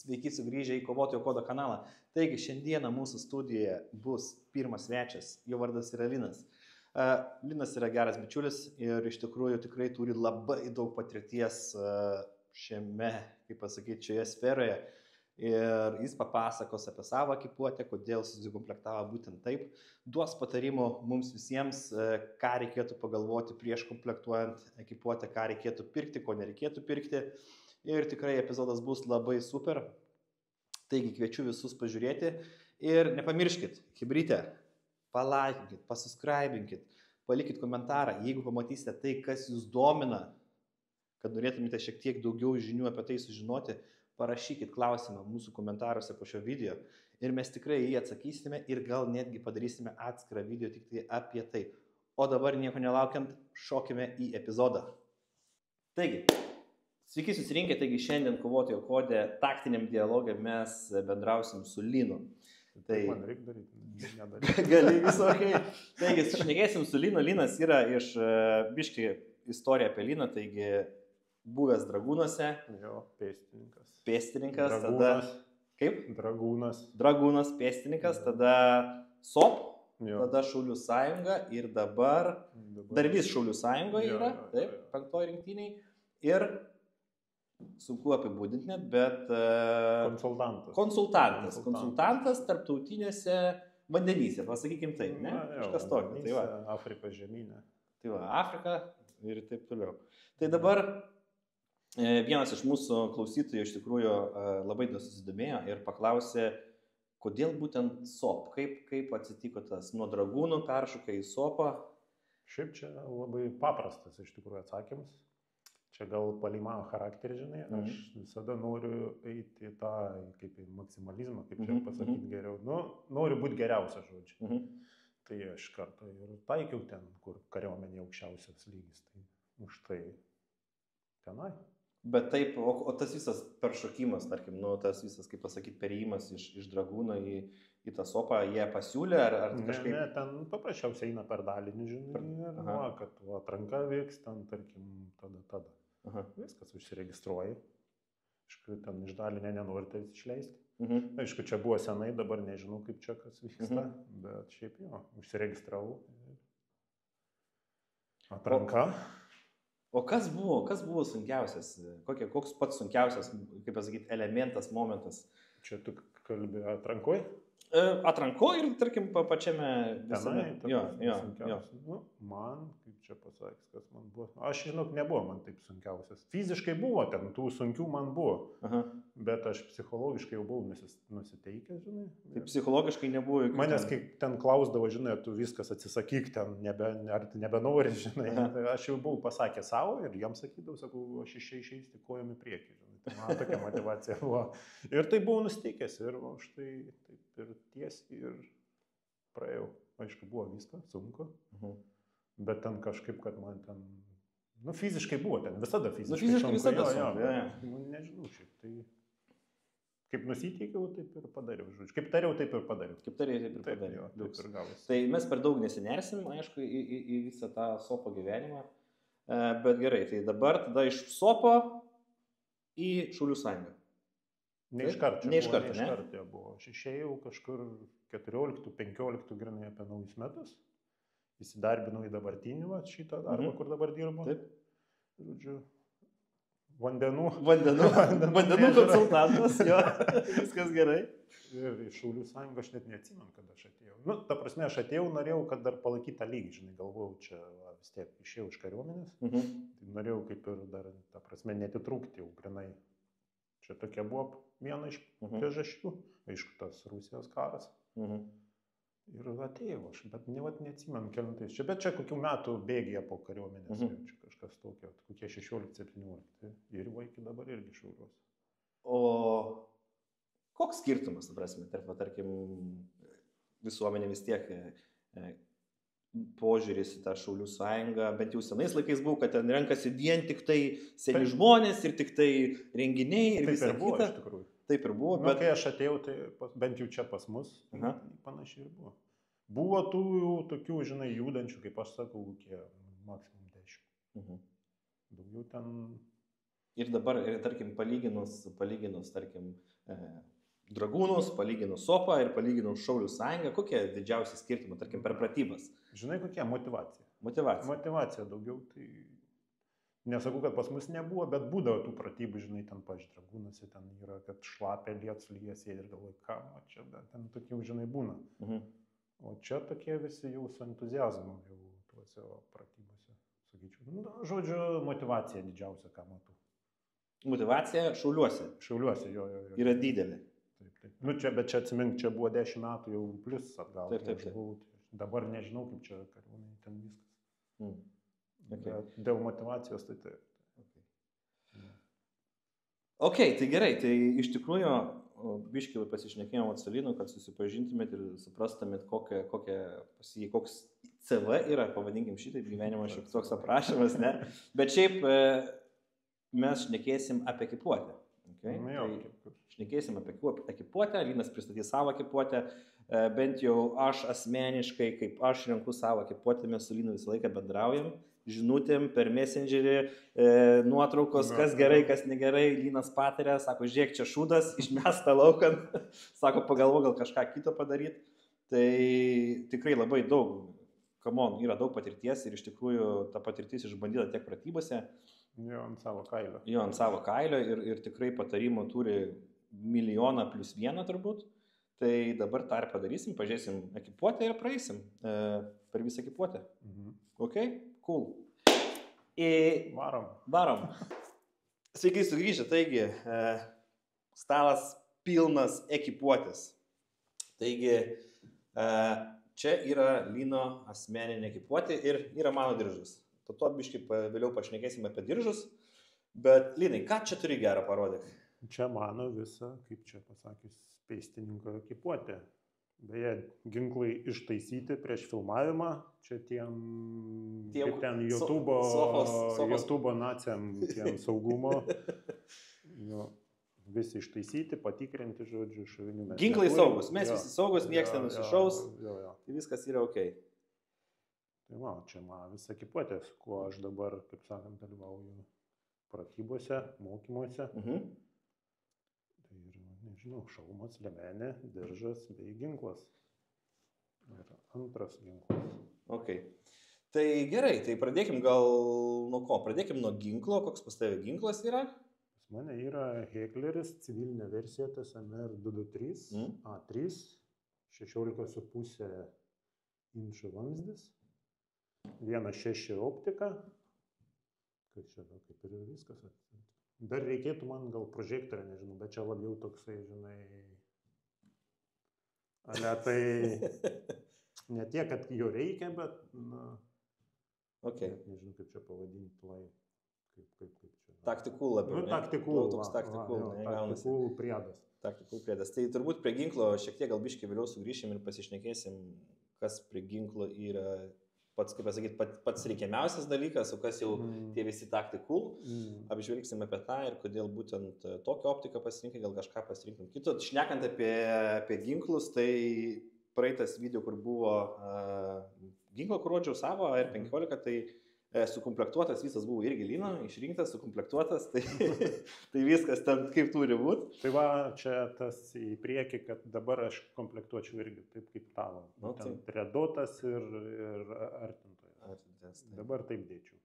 Sveiki sugrįžę į Kovotojo kodo kanalą. Taigi, šiandieną mūsų studijoje bus pirmas svečias, jo vardas yra Linas. Linas yra geras bičiulis ir iš tikrųjų tikrai turi labai daug patirties šiame, kaip pasakyti, šioje sferoje. Ir jis papasakos apie savo ekipuotę, kodėl susikomplektavo būtent taip. Duos patarimų mums visiems, ką reikėtų pagalvoti prieš komplektuojant ekipuotę, ką reikėtų pirkti, ko nereikėtų pirkti. Ir tikrai epizodas bus labai super. Taigi kviečiu visus pažiūrėti. Ir nepamirškit, chebryte, palaikinkit, pasubscribinkit, palikit komentarą. Jeigu pamatysite tai, kas jūs domina, kad norėtumėte šiek tiek daugiau žinių apie tai sužinoti, parašykit klausimą mūsų komentaruose po šio video. Ir mes tikrai jį atsakysime ir gal netgi padarysime atskirą video tik tai apie tai. O dabar nieko nelaukiant, šokime į epizodą. Taigi, sveiki susirinkę, taigi šiandien Kovotojo kode taktiniam dialogė mes bendrausim su Linu. Tai man reikia daryti, nedaryti. Gali visokai. Taigi, sušnekėsim su Linu. Linas yra iš biški istorija apie Liną, taigi buvęs Dragūnuose. Jo, pėstininkas. Pėstininkas, Dragūnas. tada... Kaip? Dragūnas. Dragūnas, pėstininkas, tada SOP, Jo. tada Šaulių sąjunga ir dabar dar vis Šaulių sąjungoje yra, taip, 5 rinktiniai. Ir sunku apibūdinti net, bet konsultantas tarptautinėse vandenyse, pasakykim taip, ne? Kažkas tokio. Tai va. Afrikos žemynė. Tai va, Afrika ir taip toliau. Tai dabar vienas iš mūsų klausytojų iš tikrųjų labai susidomėjo ir paklausė, kodėl būtent SOP, kaip atsitiko tas nuo Dragūnų peršokai į SOPą. Šiaip čia labai paprastas iš tikrųjų atsakymas. Čia gal palei mano charakterį, žinai, aš visada noriu eiti tą kaip į maksimalizmą, kaip čia pasakyti geriau. Nu, noriu būti geriausias, žodžiu. Tai aš kartą ir taikiau ten, kur kariuomenė aukščiausias lygis. Tai už tai tenai. Bet taip, o tas visas peršokimas, tarkim, nu, tas visas, kaip pasakyti, perėjimas iš Dragūno į tą SOPą, jie pasiūlė ar kažkaip... Ne, ten paprasčiausiai eina per dalinį, žinai, ir kad atranka vyks, ten, tarkim, tada. Viskas užsiregistruoji. Aišku, ten iš dalinę nenorite išleisti. Aišku, čia buvo senai, dabar nežinau, kaip čia kas vyksta, bet šiaip jo, užsiregistravau. Atranka. O kas buvo sunkiausias? Koks pats sunkiausias, kaip pasakyti, elementas, momentas? Čia tu kalbi atrankoj? Atrankoj ir, tarkim, pačiame visame. Jo. Nu, man, kaip čia pasakys, kas man buvo. Aš žinok, nebuvo man taip sunkiausias. Fiziškai buvo ten, tų sunkių man buvo. Bet aš psichologiškai jau buvau nusiteikęs, žinai. Tai psichologiškai nebuvo... Manęs, kai ten klausdavo, žinai, tu viskas atsisakyk ten, ar nebenori, žinai. Aš jau buvau pasakęs savo ir jam sakydavau, sakau, aš išeisiu kojom į priekį, žinai. Tai man tokia motivacija buvo. Ir tai buvau nusteikęs ir aš tai taip ir tiesiai ir praėjau. Aišku, buvo viskas sunku. Bet ten kažkaip, kad man ten... Nu, fiziškai buvo ten, visada fiziškai. Nu, fiziškai visada sunku. Nu, nežinau, šiaip tai... Kaip nusiteikiau, taip ir padariau, žodžiu. Kaip tariau, taip ir padariau. Kaip tariau, taip ir padariau. Taip ir gavosi. Tai mes per daug nesinersim, aišku, į visą tą SOPO gyvenimą. Bet gerai, tai dabar tada iš SOPO į Šaulių sąjungą. Ne iš karto buvo. Aš išėjau kažkur 14-15 grinai apie naujus metus. Įsidarbinau į dabartinį šitą darbą, kur dabar dirbu. Taip. Žodžiu, vandenų konsultantas, jo, viskas gerai. Ir iš Šaulių sąjungą aš net neatsimenu, kad aš atėjau. Nu, ta prasme, aš atėjau, norėjau, kad dar palaikyt tą lygį, žinai, galvojau, čia vis tiek išėjau iš kariuomenės. Tai norėjau kaip ir dar, ta prasme, netitrūkti jau grinai. Čia tokia buvo viena iš priežasčių, aišku, tas Rusijos karas. Ir atėjau aš, bet neatsimenu kelintais. Bet čia kokių metų bėgėje po kariuomenės, čia kažkas tokio, kokie 16-17. Ir iki dabar irgi Šauliuos. O koks skirtumas, prasme, tarkim, visuomenė vis tiek požiūris į tą Šaulių sąjungą, bent jau senais laikais buvo, kad ten renkasi vien tik tai seni žmonės ir tik tai renginiai ir visą kitą. Taip ir buvo, iš tikrųjų. Taip ir buvo, bet... Kai aš atėjau, tai bent jau čia pas mus, panašiai ir buvo. Buvo tų tokių, žinai, judančių, kaip aš sakau, kokie maksimum 10. Daugiau ten Ir dabar, tarkim, palyginus, tarkim, Dragūnus, palyginus Sopą ir palyginus Šaulių sąjungą, kokie didžiausi skirtumai, tarkim, per pratybas? Žinai, kokia motyvacija? Motyvacija. Motyvacija daugiau, tai nesakau, kad pas mus nebuvo, bet būdavo tų pratybų, žinai, ten, pažiūrėjau, Dragūnuose ten yra, kad šlapia liets lyjas ir galvoju, ką, o čia, bet ten tokių, žinai, būna. O čia tokie visi jau su entuziazmu, jau tuose pratybose, sakyčiau. Nu, žodžiu, motyvacija didžiausia, ką matau. Motyvacija Šauliuose. Šauliuose, jo. Yra didelė. Taip. Nu, čia, bet čia atsimink, čia buvo 10 metų jau plus atgal. Taip. Dabar nežinau, kaip čia kariuomenė ten viskas. Okay. Bet dėl motyvacijos tai taip. Ok, tai gerai, tai iš tikrųjų biškį pasišnekėjom atsalinu, kad susipažintumėt ir suprastumėt, koks CV yra, pavadinkim šitaip, gyvenimo šiek toks aprašymas, ne? Bet šiaip mes šnekėsim apie ekipuotę. Okay? Tai šnekėsim apie ekipuotę, Linas pristatys savo ekipuotę, bent jau aš asmeniškai, kaip aš renku savo ekipuotę, mes su Linu visą laiką bendraujam, žinutėm per Messengerį, nuotraukos, kas gerai, kas negerai, Linas patarė, sako, žiūrėk, čia šūdas, išmesta laukan, sako, pagalvo gal kažką kito padaryti, tai tikrai labai daug, yra daug patirties ir iš tikrųjų ta patirtis išbandyta tiek pratybose. Jo, ant savo kailio. Jo, ant savo kailio ir tikrai patarimų turi 1,000,000+ turbūt. Tai dabar tą ir padarysim, pažiūrėsim ekipuotę ir praeisim per visą ekipuotę. Ok? Cool. Varom. Sveiki sugrįžę, taigi stalas pilnas ekipuotės. Taigi čia yra Lino asmeninė ekipuotė ir yra mano diržas. To biškai vėliau pašnekėsime apie diržus, bet Linai, ką čia turi gerą parodyk? Čia mano visa, kaip čia pasakius, peistininko ekipuotė. Beje, ginklai ištaisyti prieš filmavimą, čia tiem kaip ten YouTube'o naciam, tiem saugumo, visi ištaisyti, patikrinti, žodžiu, šovinių mes. Ginklai saugus, mes visi saugus, nieks nenusišaus, tai viskas yra ok. Tai va, čia man visa ekipuotė, su kuo aš dabar, kaip sakant, dalyvauju pratybose, mokymuose. Tai ir, nežinau, šalmas, liemenė, diržas bei ginklas. Ir antras ginklas. Ok. Tai gerai, tai pradėkim gal nuo ko? Pradėkim nuo ginklo. Koks pas tavai ginklas yra? Pas mane yra Heckleris, civilinė versija, tas MR223, A3, 16,5 inčų vamzdis. 1.6 optika, kad čia kaip ir viskas. Dar reikėtų man gal prožektorę, nežinau, bet čia labiau toksai, žinai, tai ne tiek, kad jo reikia, bet, na, nežinau, kaip čia pavadinti, kaip čia. Taktikul labiau, ne? Taktikul, taktikul priedas. Taktikul priedas. Tai turbūt prie ginklo šiek tiek gal biškai vėliau sugrįšim ir pasišnekėsim, kas prie ginklo yra pats, kaip pasakyti, pats reikiamiausias dalykas, o kas jau tie visi taktikul. Apžvelgsim apie tą ir kodėl būtent tokią optiką pasirinkai, gal kažką pasirinkim kito. Šnekant apie ginklus, tai praeitas video, kur buvo ginklą, kur rodžiau savo R15, tai sukomplektuotas visas buvo irgi Lino, išrinktas, sukomplektuotas, tai viskas ten kaip turi būti. Tai va, čia tas į priekį, kad dabar aš komplektuočiau irgi taip kaip tavo. Ten redotas ir artintojas. Dabar taip dėčiau.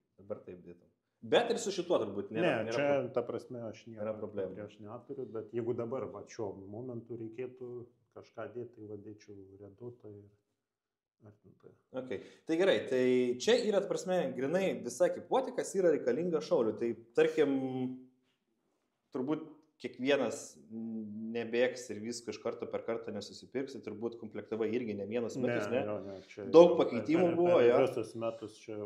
Bet ir su šituo turbūt nėra. Ne, čia ta prasme aš nieko prieš neturiu, bet jeigu dabar va, šiuo momentu reikėtų kažką dėti, tai va dėčiau redotą ir artintoją. Okay. Tai gerai, tai čia yra, ta prasme, grinai visa ekipuotė, kas yra reikalinga šauliui. Tai tarkim, turbūt kiekvienas nebėgs ir visko iš karto per kartą nesusipirks, tai turbūt komplektavai irgi ne vienus metus, ne? Daug pakeitimų buvo, jo. Visus metus čia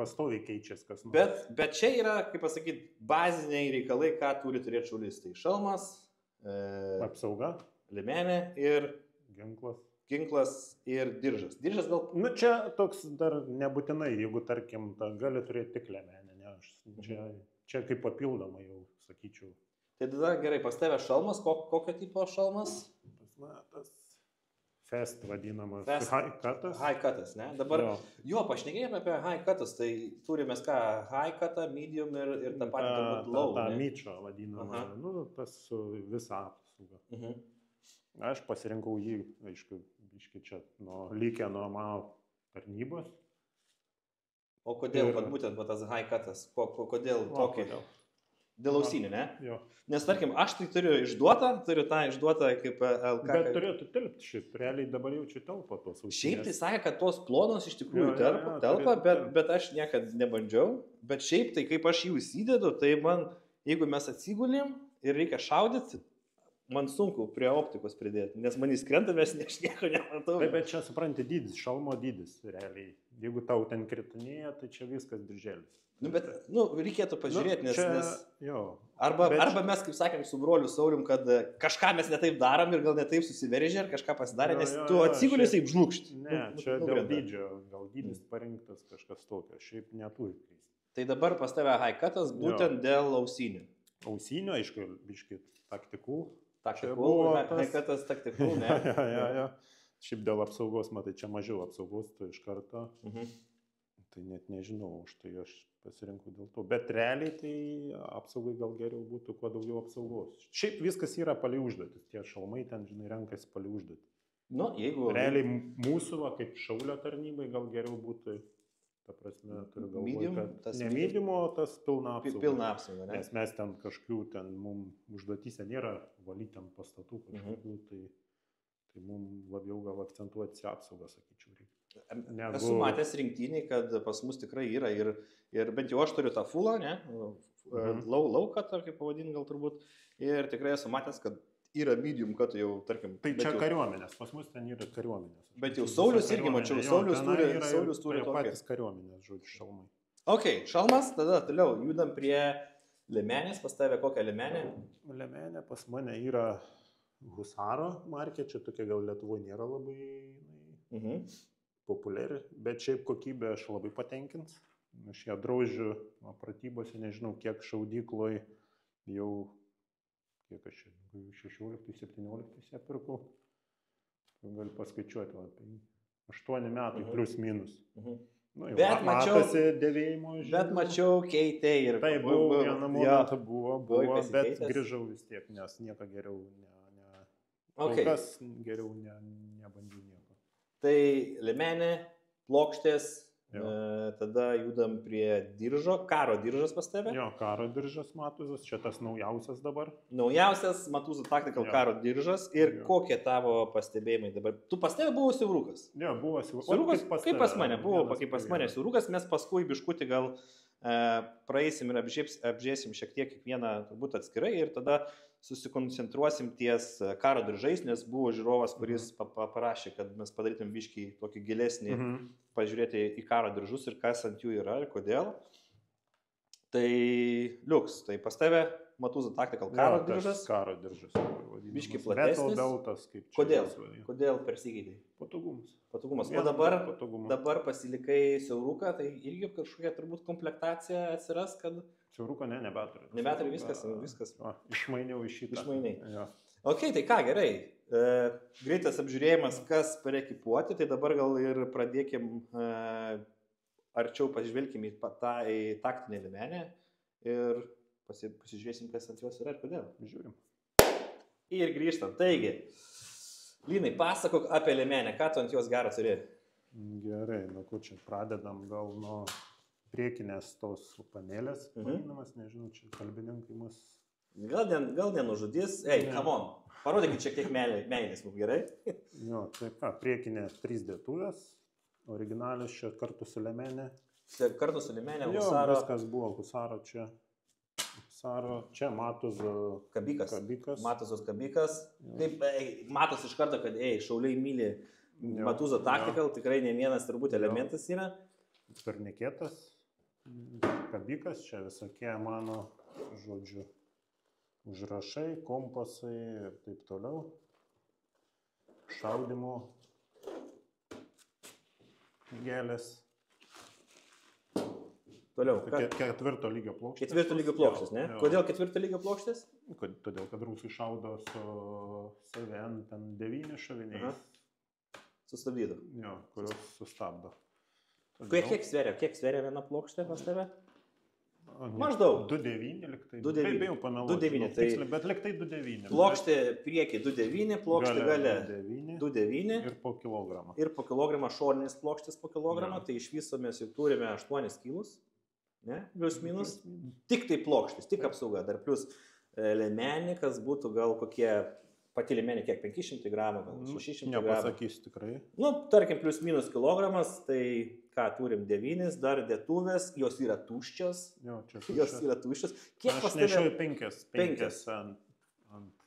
pastoviai keičiasi kas nors. Bet čia yra, kaip pasakyti, baziniai reikalai, ką turi turėti šaulys. Tai šalmas, apsauga, liemenė ir ginklas ir diržas. Diržas gal... Nu, čia toks dar nebūtinai, jeigu, tarkim, gali turėti tik liemenę, ne? Čia kaip papildoma jau, sakyčiau. Tai tada gerai, pas tavę šalmas, kokio tipo šalmas? Pas mane tas Fest vadinamas. Fest. High cutas. High cutas, ne? Dabar, jo pašnekėjome apie high cutas, tai turime ką, high cutą, medium ir tą patį turbūt low. Ta myčio vadinama, nu, tas su visą apsaugą. Aš pasirinkau jį, aišku, čia lygia nuo mano tarnybos. O kodėl, būtent tas high cutas, kodėl tokį? Dėl ausinių, ne? Jo. Nes, tarkim, aš tai turiu tą išduotą kaip LK. Bet turėtų telpti šiaip, realiai dabar jaučiu telpa tos ausinės. Šiaip tai sakė, kad tos plonos iš tikrųjų telpa, bet aš niekad nebandžiau. Bet šiaip tai, kaip aš jų įsidedu, tai man, jeigu mes atsigulim ir reikia šaudyti, man sunku prie optikos pridėti, nes man įskrenta, aš nieko nematau. Taip, bet čia supranti dydis, šalmo dydis, realiai. Jeigu tau ten kritinėja, tai čia viskas dirželis. Reikėtų pažiūrėti, nes jo, arba mes, kaip sakėm, su broliu Saulium, kad kažką mes netaip darom ir gal netaip susiveržė ir kažką pasidarė, nes tu atsigulius taip žlugšti. Ne, čia dėl dydžio, gal dydis parinktas kažkas tokio, šiaip neturi. Tai dabar pas tave high cutas būtent dėl ausinių. Ausinių, aišku, biškit taktikų. High cutas taktikų, ne? Ja. Šiaip dėl apsaugos, matai, čia mažiau apsaugos, tu iš karto. Tai net nežinau, už tai aš pasirinkau dėl to. Bet realiai tai apsaugai gal geriau būtų kuo daugiau apsaugos. Šiaip viskas yra palei užduotis. Tie šalmai ten, žinai, renkasi palei užduotį. Realiai mūsų, kaip šaulio tarnybai, gal geriau būtų, ta prasme, turiu galvoje, kad ne medium, o tas pilna apsauga. Pilna apsauga, ne? Nes mes ten kažkokių, mums užduotyse nėra valyti ten pastatų kažkokių, tai mums labiau gal akcentuoti apsaugą, sakyčiau, reikia. Esu matęs rinktinį, kad pas mus tikrai yra ir bent jau aš turiu tą fullą, ne? Low cut, kaip pavadinti gal turbūt. Ir tikrai esu matęs, kad yra medium cut jau, tarkim. Tai čia kariuomenės, pas mus ten yra kariuomenės. Bet jau Saulius irgi mačiau, Saulius turi tokį. Patys kariuomenės, žodžiu, šalmai. Ok, šalmas, tada toliau judam prie liemenės, pas tave kokią liemenę? Liemenė pas mane yra Husaro markė, čia tokia gal Lietuvoje nėra labai populiari, bet šiaip kokybė aš labai patenkins. Aš ją draužiu pratybose, nežinau, kiek šaudykloj jau, kiek aš 16-17 ją pirkau. Gali paskaičiuoti, 8 metai plus minus. Bet matosi dėvėjimo žinių. Bet mačiau keitė ir... Tai buvo, vieną momentą buvo, bet grįžau vis tiek, nes nieko geriau kol kas geriau nebandžiu nieko. Tai liemenė, plokštės, tada judam prie diržo, karo diržas pas tave. Jo, karo diržas Matuzas, čia tas naujausias dabar. Naujausias Matuzų Tactical karo diržas ir kokie tavo pastebėjimai dabar? Tu pas tave buvo siaurukas? Jo, buvo siaurukas. Siaurukas kaip pas mane, buvo kaip pas mane siaurukas, mes paskui biškutį gal praeisim ir apžiūrėsim šiek tiek kiekvieną turbūt atskirai ir tada susikoncentruosim ties karo diržais, nes buvo žiūrovas, kuris paprašė, kad mes padarytum biškį tokį gilesnį, pažiūrėti į karo diržus ir kas ant jų yra ir kodėl. Tai liuks, tai pas tave Matuzų Tactical karo diržas. Karo diržas. Biškį platesnis. Beltas, kaip čia. Kodėl? Kodėl persikeitai? Patogumas. O dabar pasilikai siauruką, tai irgi kažkokia turbūt komplektacija atsiras, kad... Siauruko nebeturiu. Nebeturiu, viskas. Išmainiau iš šitą. Išmainiai. Ok, tai ką, gerai. Greitas apžiūrėjimas, kas parekipuoti, tai dabar gal ir pradėkim arčiau pažvelkim į taktinę liemenę ir pasižiūrėsim, kas ant jos yra ir kodėl. Žiūrim. Ir grįžtam. Taigi, Linai, pasakok apie liemenę, ką tu ant jos gerą turi? Gerai, ko čia pradedam gal nuo priekinės tos panelės, vadinamas, nežinau, čia kalbininkai mus... Gal nenužudys. Ei, come on, parodykit šiek tiek meilės mums, gerai? Jo, tai ką, priekinė 3 dėtuvės, originalius čia kartu su liemenė. Kartu su liemenė, Husaro. Jo, viskas buvo Husaro čia. Husaro, čia Matuzų kabikas. Matuzos kabikas. Taip, matos iš karto, kad šauliai myli Matuzų Tactical, tikrai ne vienas turbūt elementas yra. Turnikėtas, kabikas, čia visokie mano, žodžiu, užrašai, kompasai ir taip toliau. Šaudimo gėlės. Toliau. Ketvirto lygio plokštės. Ketvirto lygio plokštės, ne? Kodėl ketvirto lygio plokštės? Todėl, kad rusai šaudo su SVN ten 9 šoviniais. sustabdytų. Jo, kurios sustabdo. Kiek sveria viena plokštė pas tave? Maždaug 2,9 liktai. 2,9. Kaip jau pameluosiu. 2,9, tai... Bet liktai 2,9. Plokštė priekį 2,9, plokštė gale 2,9. Ir po kilogramą. Ir po kilogramą šoninės plokštės po kilogramą, tai iš viso mes jau turime 8 kilus, ne, plius minus. Tik tai plokštės, tik apsauga, dar plius liemenė, kas būtų gal kokie, pati liemenė kiek 500 gramų, gal 600 gramų. Nepasakysiu tikrai. Nu, tarkim, plius minus kilogramas, tai ką turim 9, dar dėtuvės, jos yra tuščios. Jo, čia jos yra tuščios. Kiek aš pas tave? nešioju 5 ant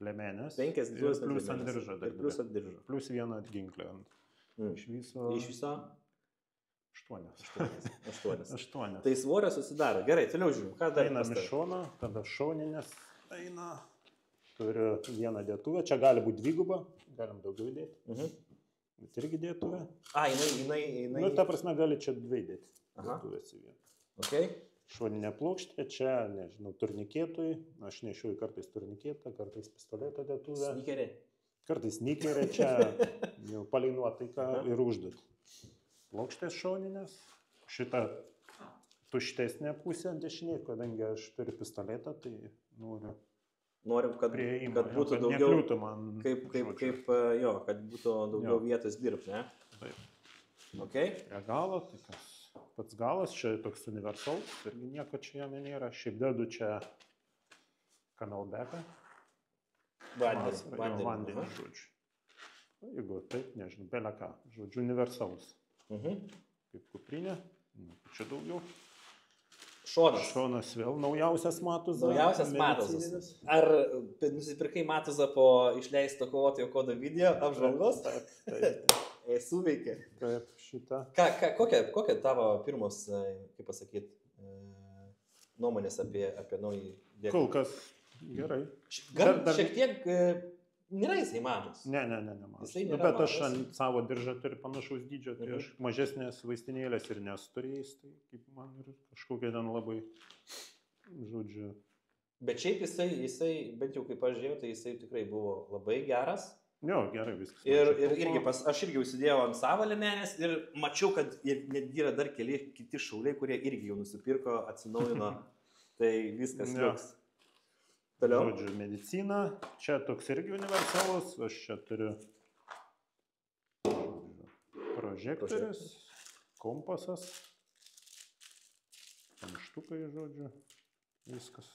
liemenės. 5 ir plius ant diržo. Plius ant diržo. Plius vieną atginklę ant. Iš viso 8. 8. Tai svorio susidaro. Gerai, toliau žiūrim. Ką dar? Einam iš šono, tada šoninės eina. Turiu vieną dėtuvę. Čia gali būti dviguba, galim daugiau įdėti. Bet irgi dėtuvė. Jinai. Nu, ta prasme, gali čia 2 dėti. Dėtuvės į vieną. Okay. Šoninė plokštė, čia, nežinau, turnikėtui. Aš nešioju kartais turnikėtą, kartais pistoleto dėtuvę. Snikerė. Kartais snikerė, čia jau palei nuotaiką ir užduot. Plokštės šoninės. Šita tuštesnė pusė dešinė, kadangi aš turiu pistoletą, tai Norim, kad būtų kad daugiau, man, kad būtų daugiau vietos dirbti, ne? Taip. Okay. Prie galo, tai pats galas, čia toks universalus, irgi nieko čia jame nėra. Šiaip dedu čia kanalbeką. Vandenį, žodžiu. Jeigu taip, nežinau, beleka, žodžiu, universalus. Kaip kuprinė, čia daugiau. Šonas vėl naujausias Matuzą. Ar nusipirkai Matuzą po išleisto kovotojo kodo video apžvalgos? Taip. Suveikė. Taip, šitą. Kokia tavo pirmos, kaip pasakyti, nuomonės apie naują dėklą? Kol kas gerai. Šiek tiek nėra jisai mažas. Ne mažas. Bet aš ant savo diržą turiu panašaus dydžio, tai aš mažesnės vaistinėlės ir nesturėjęs, tai kaip man ir kažkokia ten labai, žodžiu. Bet šiaip jisai, bent jau kaip aš žiūrėjau, tai jisai tikrai buvo labai geras. Jo, gerai viskas. Ir irgi aš irgi užsidėjau ant savo liemenės ir mačiau, kad netgi yra dar keli kiti šauliai, kurie irgi jau nusipirko, atsinaujino, tai viskas liuks. Toliau. Žodžiu, medicina. Čia toks irgi universalus. Aš čia turiu prožektorius, kompasas, kamštukai, žodžiu, viskas.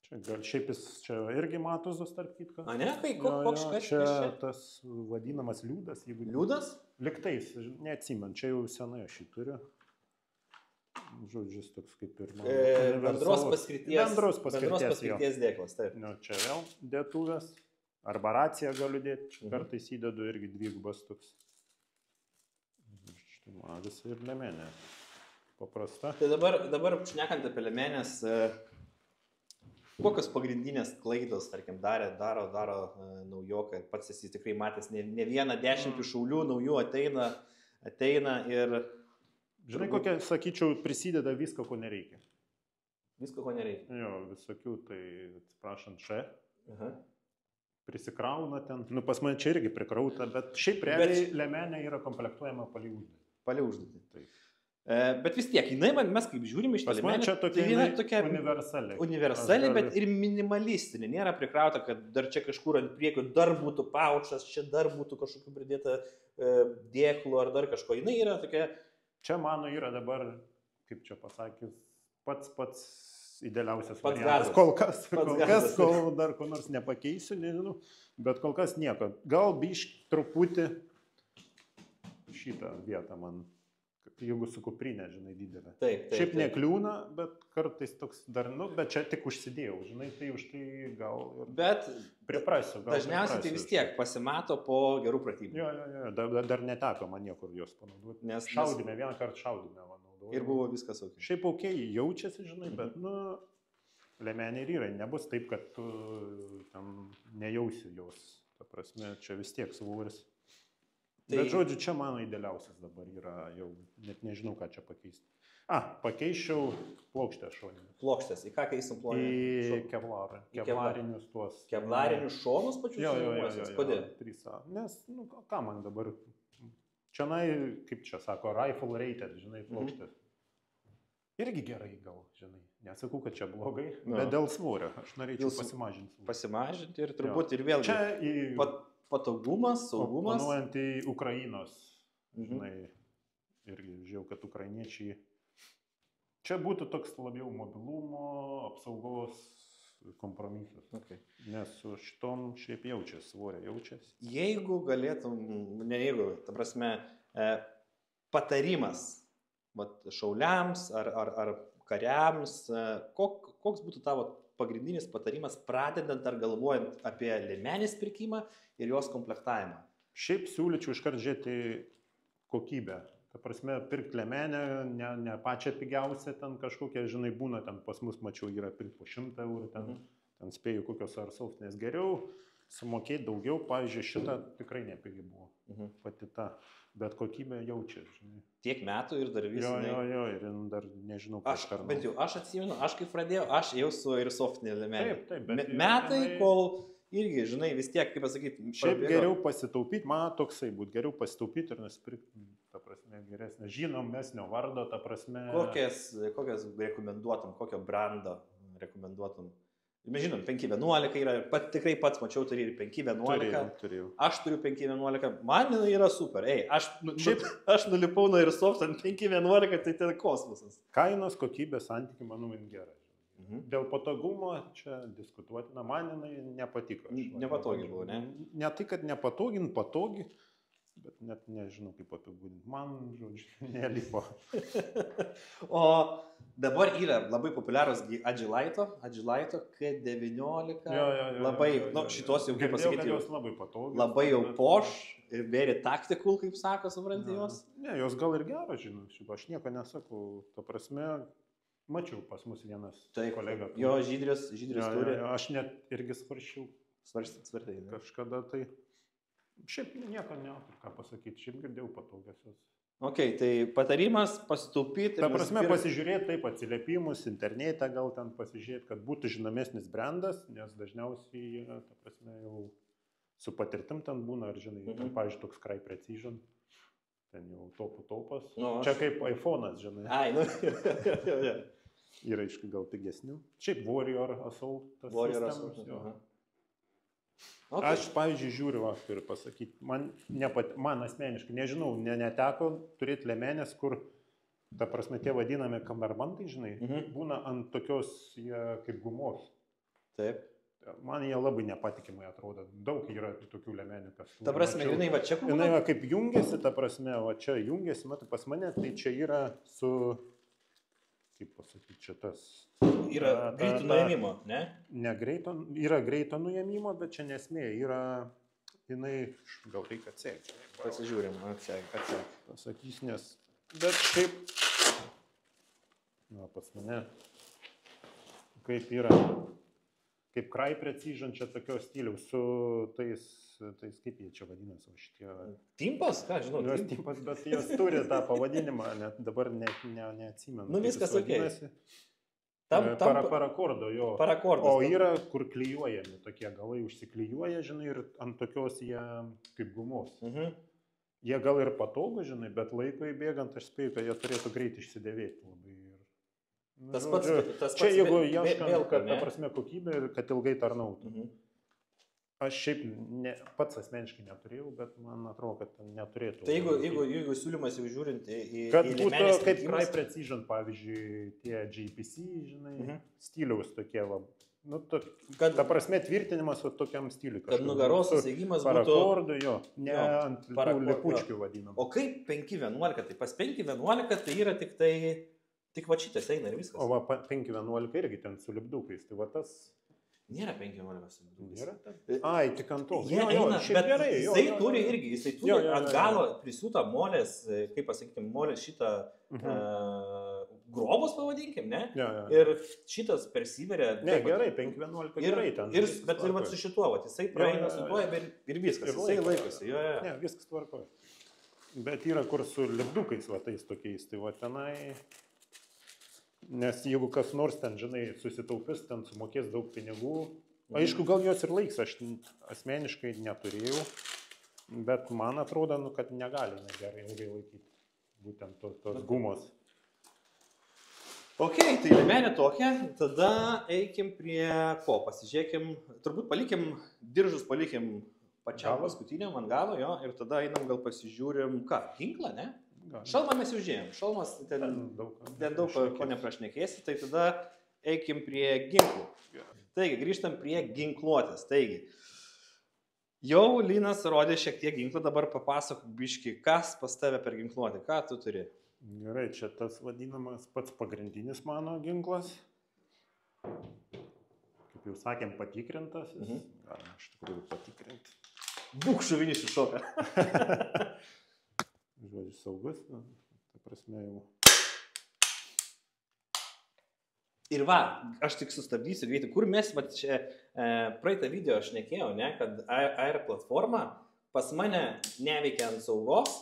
Čia gal šiaip jis čia irgi Matuzas, tarp kitko. A ne? Koks čia tas vadinamas liūdas. Liūdas? Liktais, neatsimenu, čia jau senai aš jį turiu. Žodžiu, toks kaip ir bendros paskirties dėklas, taip. Čia vėl dėtuvės, arba raciją galiu dėti, kartais įdedu irgi dvigubas toks. Štai mažas ir liemenė. Paprasta. Tai dabar šnekant apie liemenės, kokios pagrindinės klaidos, tarkim, daro naujokai, pats esi tikrai matęs ne vieną 10 šaulių naujų ateina ir... Žinai, kokia, sakyčiau, prisideda visko, ko nereikia. Visko, ko nereikia. Jo, visokių, tai atsiprašant, prisikrauna ten. Nu, pas mane čia irgi prikrauta, bet šiaip realiai liemenė yra komplektuojama palei užduotį. Palei užduotį. Taip. Bet vis tiek, mes kaip žiūrim iš tą liemenę, tai yra tokia universali, bet ir minimalistinė. Nėra prikrauta, kad dar čia kažkur ant priekio dar būtų paučas, čia dar būtų kažkokiu pridėta dėklų ar dar kažko. Jinai yra tokia... Čia mano yra dabar, kaip čia pasakys, pats idealiausias variantas. Kol kas dar ko nors nepakeisiu, nežinau, bet kol kas nieko. Gal bišk truputį šitą vietą man, jeigu su kuprinė, žinai, didelė. Taip. Šiaip nekliūna, bet kartais toks dar, bet čia tik užsidėjau, žinai, tai už tai gal ir... Bet priprasiu. Dažniausiai tai vis tiek pasimato po gerų pratybų. Jo, dar neteko man niekur jos panaudoti. Nes vieną kartą šaudime naudojau. Ir buvo viskas ok. Šiaip ok, jaučiasi, žinai, bet, liemenė ir yra. Nebus taip, kad tu ten nejausi jos. Ta prasme, čia vis tiek svoris. Tai... Bet žodžiu, čia mano idealiausias dabar yra, jau net nežinau, ką čia pakeisti. Pakeiščiau plokštę šoninę. Plokštės, į ką keisim plokštę? Į kevlarą. Kevlarinius tuos. Kevlarinius šonus pačius? Jo. Kodėl? 3A. Nes, ką man dabar, čianai, kaip čia sako, rifle rated, žinai, plokštės. Irgi gerai gal, žinai. Nesakau, kad čia blogai, bet dėl svorio. Aš norėčiau pasimažinti. Pasimažinti ir turbūt ir vėlgi. Čia patogumas, saugumas. Panuojant į Ukrainos, žinai, irgi žiūrėjau, kad ukrainiečiai. Čia būtų toks labiau mobilumo, apsaugos kompromisas. Okay. Nes su šitom šiaip jaučiasi, svorio jaučiasi. Jeigu galėtum, ta prasme, patarimas šauliams ar kariams, koks būtų tavo pagrindinis patarimas, pradedant ar galvojant apie liemenės pirkimą ir jos komplektavimą? Šiaip siūlyčiau iškart žiūrėti kokybę. Ta prasme, pirkti liemenę, ne pačią pigiausią, ten kažkokia, žinai, būna, ten pas mus mačiau, yra pirkti po 100 eurų, ten spėjau kokios Airsoft, nes geriau sumokėti daugiau, pavyzdžiui, šitą tikrai nepigi buvo, pati ta, bet kokybė jaučia, žinai. Tiek metų ir dar vis. Jo, ir dar nežinau, kas tarnau. Bet jau aš atsimenu, aš kai pradėjau, aš jau su Airsoft'inė liemenė. Taip, bet metai, kol irgi, žinai, vis tiek, kaip pasakyti, šiaip geriau pasitaupyti, man toksai būtų, geriau pasitaupyti ir nusipirkti, ta prasme, geresnė, žinomesnio vardo, ta prasme. Kokias rekomenduotum, kokio brando rekomenduotum? Mes žinom, 511 yra, tikrai pats mačiau, turi ir 511. Turėjau. Aš turiu 511, man yra super, aš nulipau nuo Airsoft ant 511, tai ten kosmosas. Kainos kokybės santykiai, manau, gerai. Dėl patogumo čia diskutuotina, man jinai nepatiko. Nepatogi buvo, ne? Ne tai, kad nepatogi, patogi, bet net nežinau, kaip apibūdinti. Man, žodžiu, nelipo. O dabar yra labai populiarus Agilito K19. Labai, šitos jau, kaip pasakyti, labai patogi. Labai jau poš ir very tactical, kaip sako, supranti jos? Ne, jos gal ir geros, žinau, aš nieko nesakau, ta prasme. Mačiau pas mus vienas kolega. Jo, žydris turi. Aš net irgi svarsčiau. Svartai. Kažkada tai. Šiaip nieko neturiu ką pasakyti. Šiaip girdėjau patogiasios. Ok, tai patarimas pasitaupyti. Ta prasme, pasižiūrėti taip atsiliepimus internete, gal ten pasižiūrėti, kad būtų žinomesnis brandas, nes dažniausiai, ta prasme, jau su patirtim ten būna, ar žinai, ten, pavyzdžiui, toks Cry Precision. Ten jau topas. Čia kaip iPhone'as, žinai. Ai, Yra aišku gal pigesnių. Šiaip Warrior Assault. Okay. Aš, pavyzdžiui, žiūriu, turiu pasakyti, man asmeniškai, nežinau, neteko turėti liemenės, kur, ta prasme, tie vadinami kamerbantai, žinai, būna ant tokios kaip gumos. Taip. Man jie labai nepatikimai atrodo. Daug yra tokių liemenių, kas... Ta prasme, jinai va čia kur? Jinai va kaip jungiasi, ta prasme, va čia jungiasi, matai, pas mane, tai čia yra su... Kaip pasakyti, čia tas... Yra greito nuėmimo, ne? Ne greito, yra greito nuėmimo, bet čia nesmė, yra... Jinai, gal reikia atsekti. Pasižiūrim, atsekti. Pasakys, nes... Bet šiaip... Na, pas mane... Kaip yra... Kaip Cry Precision, čia tokio stiliaus su tais, kaip jie čia vadinasi, o šitie... Timpas, ką žinau? Jos timpas, bet jos turi tą pavadinimą, net dabar neatsimenu. Nu viskas okei. Parakordo, jo. Parakordas. O yra, kur klijuojami, tokie galai užsiklijuoja, žinai, ir ant tokios jie kaip gumos. Jie gal ir patogu, žinai, bet laikui bėgant aš spėju, kad jie turėtų greit išsidėvėti labai. Tas pats čia jeigu ieškant, kad ta prasme kokybė ir kad ilgai tarnautų. Aš šiaip pats asmeniškai neturėjau, bet man atrodo, kad neturėtų. Tai jeigu siūlymas jau žiūrint į... Kad būtų kaip Cry Precision, pavyzdžiui, tie JPC, žinai, stiliaus tokie, nu, ta prasme tvirtinimas su tokiam stiliui. Kad nugaros susiegimas būtų... Parakordu, jo, ne ant lipučkių vadinam. O kaip 511, tai pas 511 tai yra tik va šitas eina ir viskas. O va 511 irgi ten su lipdukais, tai va tas... Nėra 511 su lipdukais. Nėra ten? Ai, tik ant to. Jie eina, bet jisai turi irgi, jisai turi ant galo prisiūtą molės, kaip pasakykime, molės šitą grobus pavadinkim, ne? Ir šitas persiveria... Ne, gerai, 511 gerai ten. Bet ir va su šituo, jisai praeina su tuo ir viskas, jisai laikosi. Ne, viskas tvarkoja. Bet yra kur su lipdukais va tais tokiais, tai va tenai, nes jeigu kas nors ten, žinai, susitaupis, ten sumokės daug pinigų, aišku, gal jos ir laiks, aš asmeniškai neturėjau, bet man atrodo, nu, kad negali gerai ilgai laikyti, būtent tos gumos. Ok, tai liemenė tokia, tada eikim prie ko, pasižiūrėkim, turbūt palikim, diržus palikim pačiam paskutiniam ant galo, jo, ir tada einam gal pasižiūrim, ką, ginklą, ne? Šalmą mes jau žiūrėjom, šalmas ten daug ko neprašnekėsi, tai tada eikim prie ginklų. Taigi, grįžtam prie ginkluotės. Taigi, jau Linas rodė šiek tiek ginklą, dabar papasakok biški, kas pas tave per ginkluotę, ką tu turi? Gerai, čia tas vadinamas pats pagrindinis mano ginklas. Kaip jau sakėm, patikrintas. Galima iš tikrųjų patikrinti. Būk šuvinis iššoka. Žodžiu, saugus, ta prasme jau. Ir va, aš tik sustabdysiu greitai, kur mes, va, čia praeitą video aš nekėjau, ne, kad AR platforma pas mane neveikia ant saugos,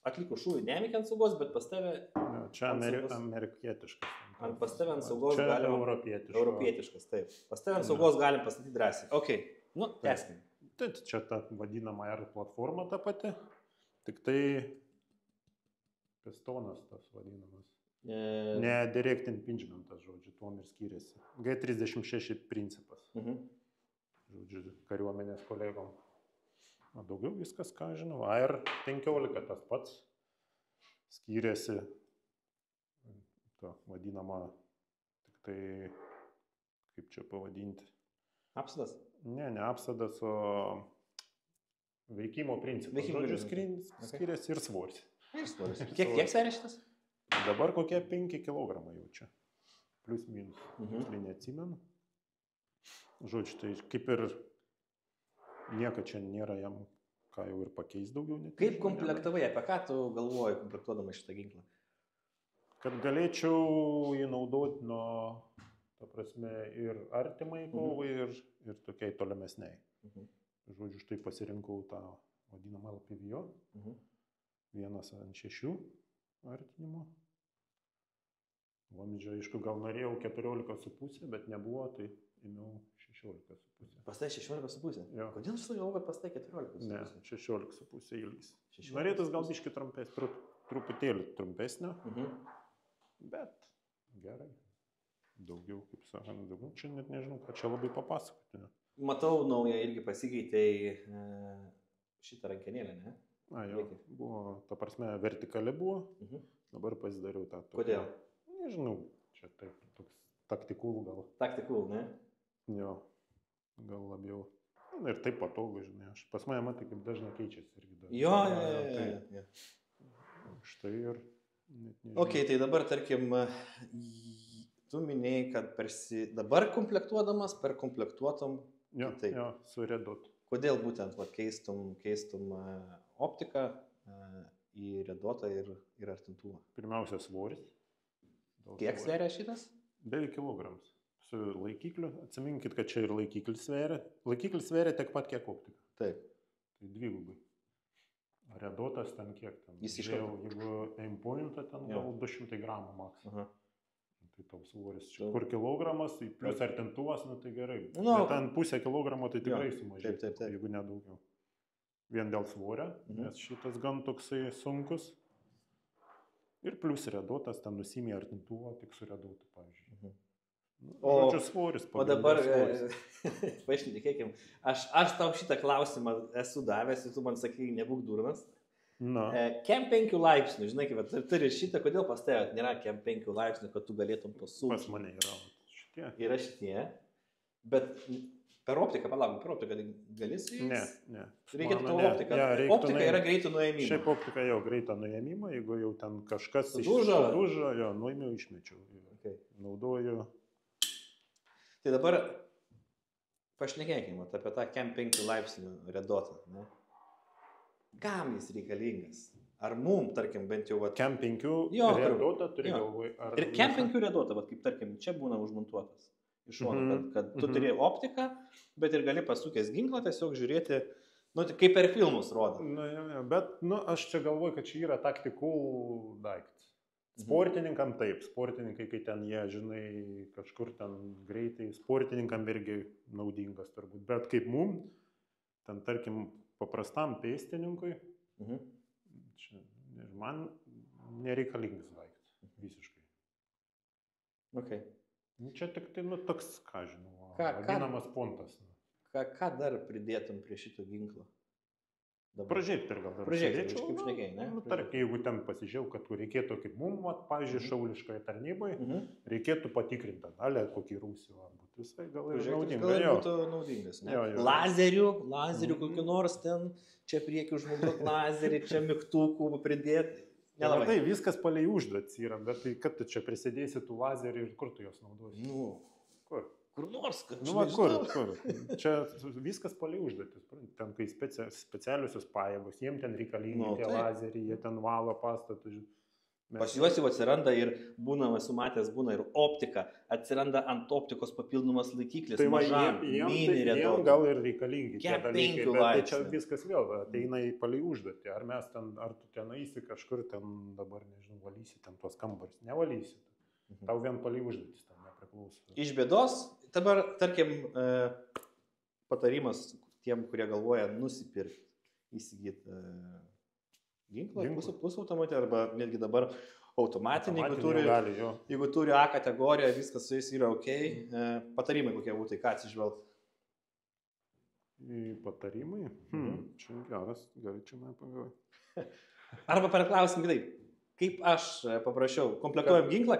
atliko šūvį neveikia ant saugos, bet pas tave... Ja, čia amerikietiškas. Pas tave ant saugos čia galim... Europietiškas. Europietiškas, taip. Pas tave ant saugos galim pastatyti drąsiai. Ok, nu, tęskim. Tai čia ta vadinama AR platforma ta pati, tik tai pistonas tas vadinamas. Ne direct impingementas, žodžiu, tuom ir skiriasi. G36 principas. Žodžiu, kariuomenės kolegom. O daugiau viskas, ką žinau. AR-15 tas pats skiriasi. Ta vadinama, tik tai, kaip čia pavadinti. Apsadas? Ne apsadas, o veikimo principas. Žodžiu, skiriasi ir svoris. Ir svoris. Kiek sveria šitas? Dabar kokie 5 kg jau čia. Plius minus. Neatsimenu. Žodžiu, tai kaip ir nieko čia nėra jam, ką jau ir pakeis daugiau. Kaip komplektavai, apie ką tu galvoji komplektuodama šitą ginklą? Kad galėčiau jį naudoti nuo, ta prasme, ir artimai kovai, ir tokiai tolimesniai. Žodžiu, štai pasirinkau tą vadinamą LPVO. 1/6 artinimo. Vamzdžio, aišku, gal norėjau 14,5, bet nebuvo, tai ėmiau 16,5. Pas tai 16,5? Jo. Kodėl aš galvoju, kad pas tai 14,5? Ne, 16,5 ilgis. Norėtus gal biškį truputėlį trumpesnio, bet gerai. Daugiau, kaip sakant, daugiau. Čia net nežinau, ką čia labai papasakoti. Ne? Matau, naują irgi pasikeitei šitą rankenėlę, ne? Jo, buvo, ta prasme, vertikali buvo, dabar pasidariau tą. Kodėl? Nežinau, čia taip, toks taktikul gal. Taktikul, ne? Jo, gal labiau. Ir taip patogu, žinai, aš pas mane matai, kaip dažnai keičiasi irgi. Jo. Štai ir net nežinau. Ok, tai dabar, tarkim, tu minėjai, kad dabar komplektuodamas, per komplektuotum. Jo, su redotu. Kodėl būtent keistum optiką į redotą ir artintuvą? Pirmiausia, svoris. Kiek sveria šitas? 9 kg. Su laikikliu. Atsiminkit, kad čia ir laikiklis sveria. Laikiklis sveria tiek pat, kiek optika. Taip. Tai dvigubai. Redotas ten kiek ten? Jis iš karto. Jeigu aimpointą ten gal 200 gramų maks. Tai tau svoris čia. Kur kilogramas, tai plus artintuvas, nu tai gerai. Bet ten pusę kilogramo tai tikrai sumažės. Taip. Jeigu nedaugiau. Vien dėl svorio, nes šitas gan toksai sunkus. Ir plus redotas, ten nusimė artintuvą, tik su redotu, pavyzdžiui. Žodžiu, svoris. O dabar, paaiškinėkėkim, aš tau šitą klausimą esu davęs ir tu man sakai, nebūk durnas. Kem 5 laipsnių, žinai, kaip turi šitą, kodėl pas tave nėra kem 5 laipsnių, kad tu galėtum pasukti? Pas mane yra šitie. Yra šitie, bet per optiką, palauk, per optiką gali su jais? Ne. Reikėtų tavo optiką. Optika yra greito nuėmimo. Šiaip optika jau greito nuėmimo, jeigu jau ten kažkas sudužo, jo, nuėmiau, išmečiau. Naudoju. Tai dabar pašnekėkime apie tą kem 5 laipsnių redotą. Ne? Kam jis reikalingas? Ar mum, tarkim, bent jau... Kem 5 redotą turi galvoj? Ir kem 5 redotą, kaip tarkim, čia būna užmontuotas. Iš šono, kad tu turi optiką, bet ir gali pasukęs ginklą tiesiog žiūrėti Nu, tai kaip per filmus rodo. Bet, aš čia galvoju, kad čia yra taktikų daiktas. Sportininkam taip, sportininkai, kai ten jie, žinai, kažkur ten greitai, sportininkam irgi naudingas turbūt. Bet kaip mum, ten tarkim, paprastam pėstininkui, čia, man nereikalingas daiktas, visiškai. Okay. Čia tik tai, toks, ką žinau, vadinamas pontas. Ką dar pridėtum prie šito ginklo? Pražiūrėti ir gal dar pražiūrėti, kaip šnekėjai, ne? Tarkim, jeigu ten pasižiūrėjau, kad reikėtų kaip mum, pavyzdžiui, šauliškoje tarnyboje, reikėtų patikrinti, kokį rūsį būtų visai gal ir naudinga. Gal būtų naudingas, ne? Lazerių kokiu nors ten, čia prieki užmūduot lazerį, čia mygtukų pridėti. Nelabai. Tai viskas palei užduotis yra, bet tai kad tu čia prisidėsi tų lazerių ir kur tu juos naudosi? Kur? Kur nors, kad kur. Čia viskas palei užduotis. Ten, kai specialiusios pajėgos, jiem ten reikalingi tie lazeriai, jie ten valo pastatus. Pas juos jau atsiranda ir būna ir optika, atsiranda ant optikos papildomas laikiklis. Tai jiem gal ir reikalingi tie dalykai, bet čia viskas vėl ateina į palei užduotį. Ar tu ten eisi kažkur ten dabar, nežinau, valysi ten tuos kambarius, nevalysi. Tau vien palei užduotis tam nepriklauso. Iš bėdos, dabar, tarkim, patarimas tiem, kurie galvoja nusipirkti, įsigyti ginklą, pusautomatį arba netgi dabar automatinį, jeigu turi A kategoriją, viskas su jais yra ok. Patarimai kokie būtų, ką atsižvelgti? Patarimai? Čia geras, gerai čia man pagalvoju. Arba perklausim kitaip, kaip aš paprašiau, komplektuojam ginklą,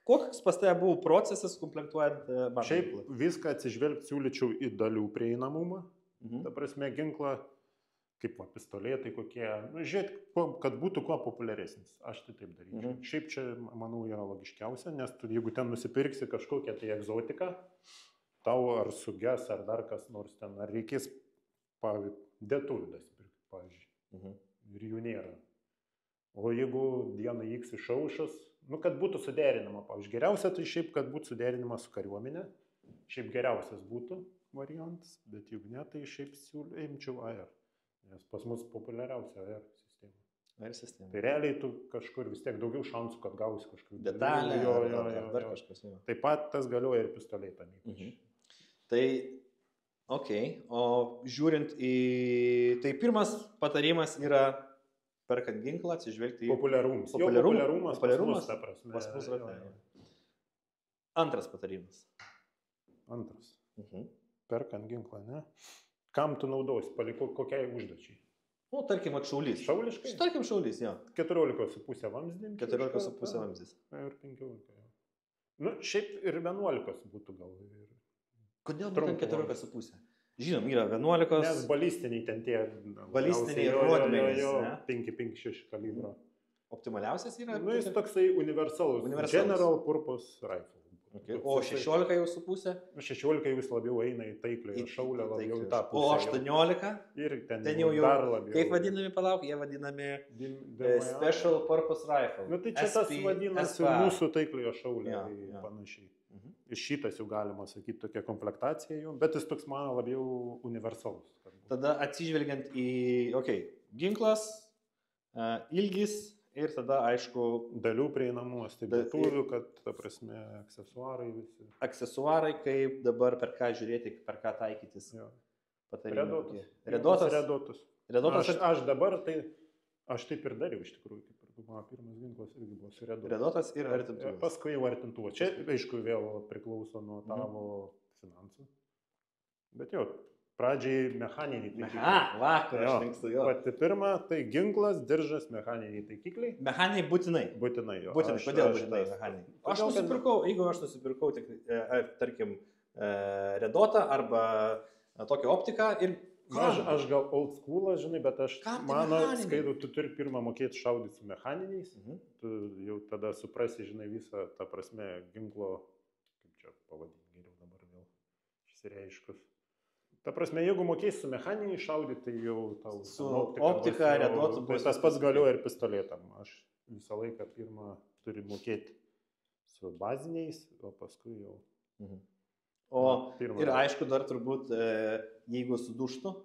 koks pas tave buvo procesas komplektuojant ginklą? Šiaip viską atsižvelgti siūlyčiau į dalių prieinamumą, ta prasme ginklą, kaip pistolėtai kokie, žiūrėt, kad būtų kuo populiaresnis. Aš tai taip daryčiau. Šiaip čia, manau, yra logiškiausia, nes tu, jeigu ten nusipirksi kažkokią tai egzotiką, tau ar suges, ar dar kas nors ten, ar reikės, dėtuvių dasipirkti, pavyzdžiui, ir jų nėra. O jeigu dieną X išaušas, kad būtų suderinama, pavyzdžiui, geriausia tai šiaip, kad būtų suderinama su kariuomenė, šiaip geriausias būtų variantas, bet jeigu ne, tai šiaip imčiau AR. Nes pas mus populiariausia AR sistema. Tai realiai tu kažkur vis tiek daugiau šansų, kad gausi kažkokių detalę, dar kažkas. Taip pat tas galioja ir pistolėtam. Tai, o žiūrint į... Tai pirmas patarimas yra perkant ginklą, atsižvelgti į... Populiarumas, ta prasme. Pas mus yra. Antras patarimas. Perkant ginklą, ne? Kam tu naudosi, paliko kokiai užduočiai? Tarkim, šaulys. Šauliškai? Tarkim, šaulys, jo. 14,5 vamzdį. 14,5 vamzdys. Ir 15. Šiaip ir 11 būtų gal. Kodėl būtent 14,5? Žinom, yra 11. Nes balistiniai ten tie. Balistiniai rodmenys. 5,56 kalibro. Optimaliausias yra? Jis toksai universalus. General Purpose Rifle. O 16 jau su pusė? 16 jūs labiau eina į taiklį, šaulę labiau į tą pusę. O 18? Ir ten jau dar labiau. Kaip vadinami, palauk, jie vadinami Special Purpose Rifle. Tai čia tas vadinasi mūsų taikliojo šaulė panašiai. Ir šitas jau galima sakyti tokia komplektacija jau, bet jis toks man labiau universalus. Tada atsižvelgiant į, ginklas, ilgis, ir tada, aišku... Dalių prieinamumas, tai dėtuvių, kad, ta prasme, aksesuarai visi. Aksesuarai, kaip dabar per ką žiūrėti, per ką taikytis. Redotas. Aš dabar, aš taip ir dariau iš tikrųjų, kaip mano pirmas ginklas irgi buvo su redotas. Redotas ir artintuvas. Paskui jau artintuvas. Čia, aišku, vėl priklauso nuo tavo finansų. Bet jau... Pradžiai mechaniniai taikikliai. Vakar aš linkstu jo. Pati pirma, tai ginklas, diržas, mechaniniai taikikliai. Mechaniniai būtinai. Būtinai jo. Būtinai. Kodėl būtinai mechaniniai? Aš nusipirkau, jeigu aš nusipirkau, tarkim, redotą arba tokią optiką ir... Aš gal old school'as, žinai, bet aš mano skaidau, tu turi pirmą mokėti šaudyti su mechaniniais. Tu jau tada suprasi, žinai, visą, ta prasme, ginklo, kaip čia pavadinti geriau dabar vėl išsireiškus. Ta prasme, jeigu mokėsi su mechaniniai šaudyti, tai jau tau su optika, redotų bus. Tas pats galioja ir pistolėtam. Aš visą laiką pirmą turiu mokėti su baziniais, o paskui jau. Ir aišku, dar turbūt, jeigu suduštų,